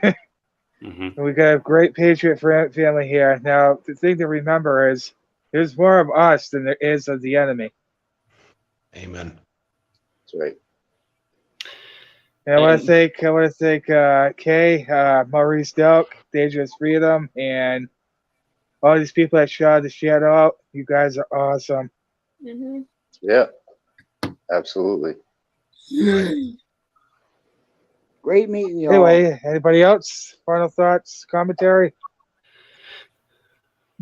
We got a great Patriot family here. Now, the thing to remember is there's more of us than there is of the enemy. Amen. That's right. And I want to thank Kay, Maurice Delk, Dangerous Freedom, and all these people that shot the shadow out. You guys are awesome. Mm-hmm. Yeah. Absolutely. Great meeting you. Anyway, anybody else? Final thoughts, commentary?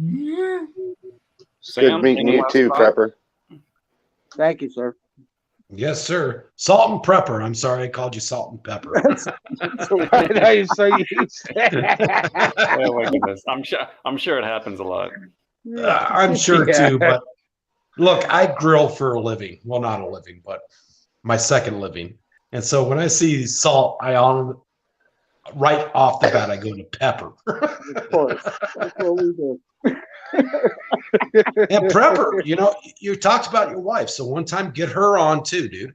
It's good meeting you too, Prepper. Thank you, sir. Yes, sir. Salt and Prepper. I'm sorry I called you Salt and Pepper. I know you're so used to Oh my goodness. I'm sure it happens a lot. I'm sure too, but look, I grill for a living. Well, not a living, but my second living. And so when I see salt, right off the bat, I go to pepper. Of course. That's what we do. And Prepper, you talked about your wife. So one time get her on too, dude.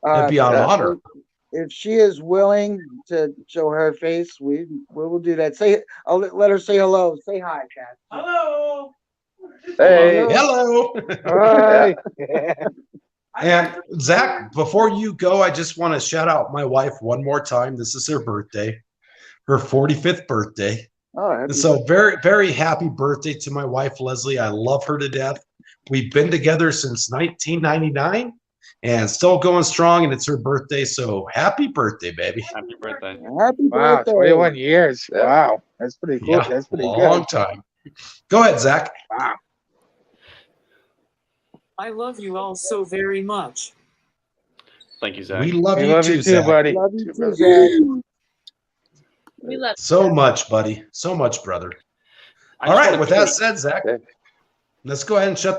It'd be an honor. If she is willing to show her face, we will do that. I'll let her say hello. Say hi, Kat. Hello. Hey. Hello. Hi. And Zach, before you go, I just want to shout out my wife one more time. This is her birthday, her 45th birthday. Oh, So very, very happy birthday to my wife, Leslie. I love her to death. We've been together since 1999 and still going strong, and it's her birthday. So happy birthday, baby. Happy birthday. Happy Wow, birthday. 21 years. Yeah. Wow. That's pretty cool. Yeah, That's pretty long good. time. Go ahead, Zach. Wow. I love you all so very much. Thank you, Zach. We love We you love too, you too, Zach. buddy. Love you Too, too, brother. Zach. We love So much, buddy. So much, brother. I All just right. wanna With say- that said, Zach, Okay. let's go ahead and shut this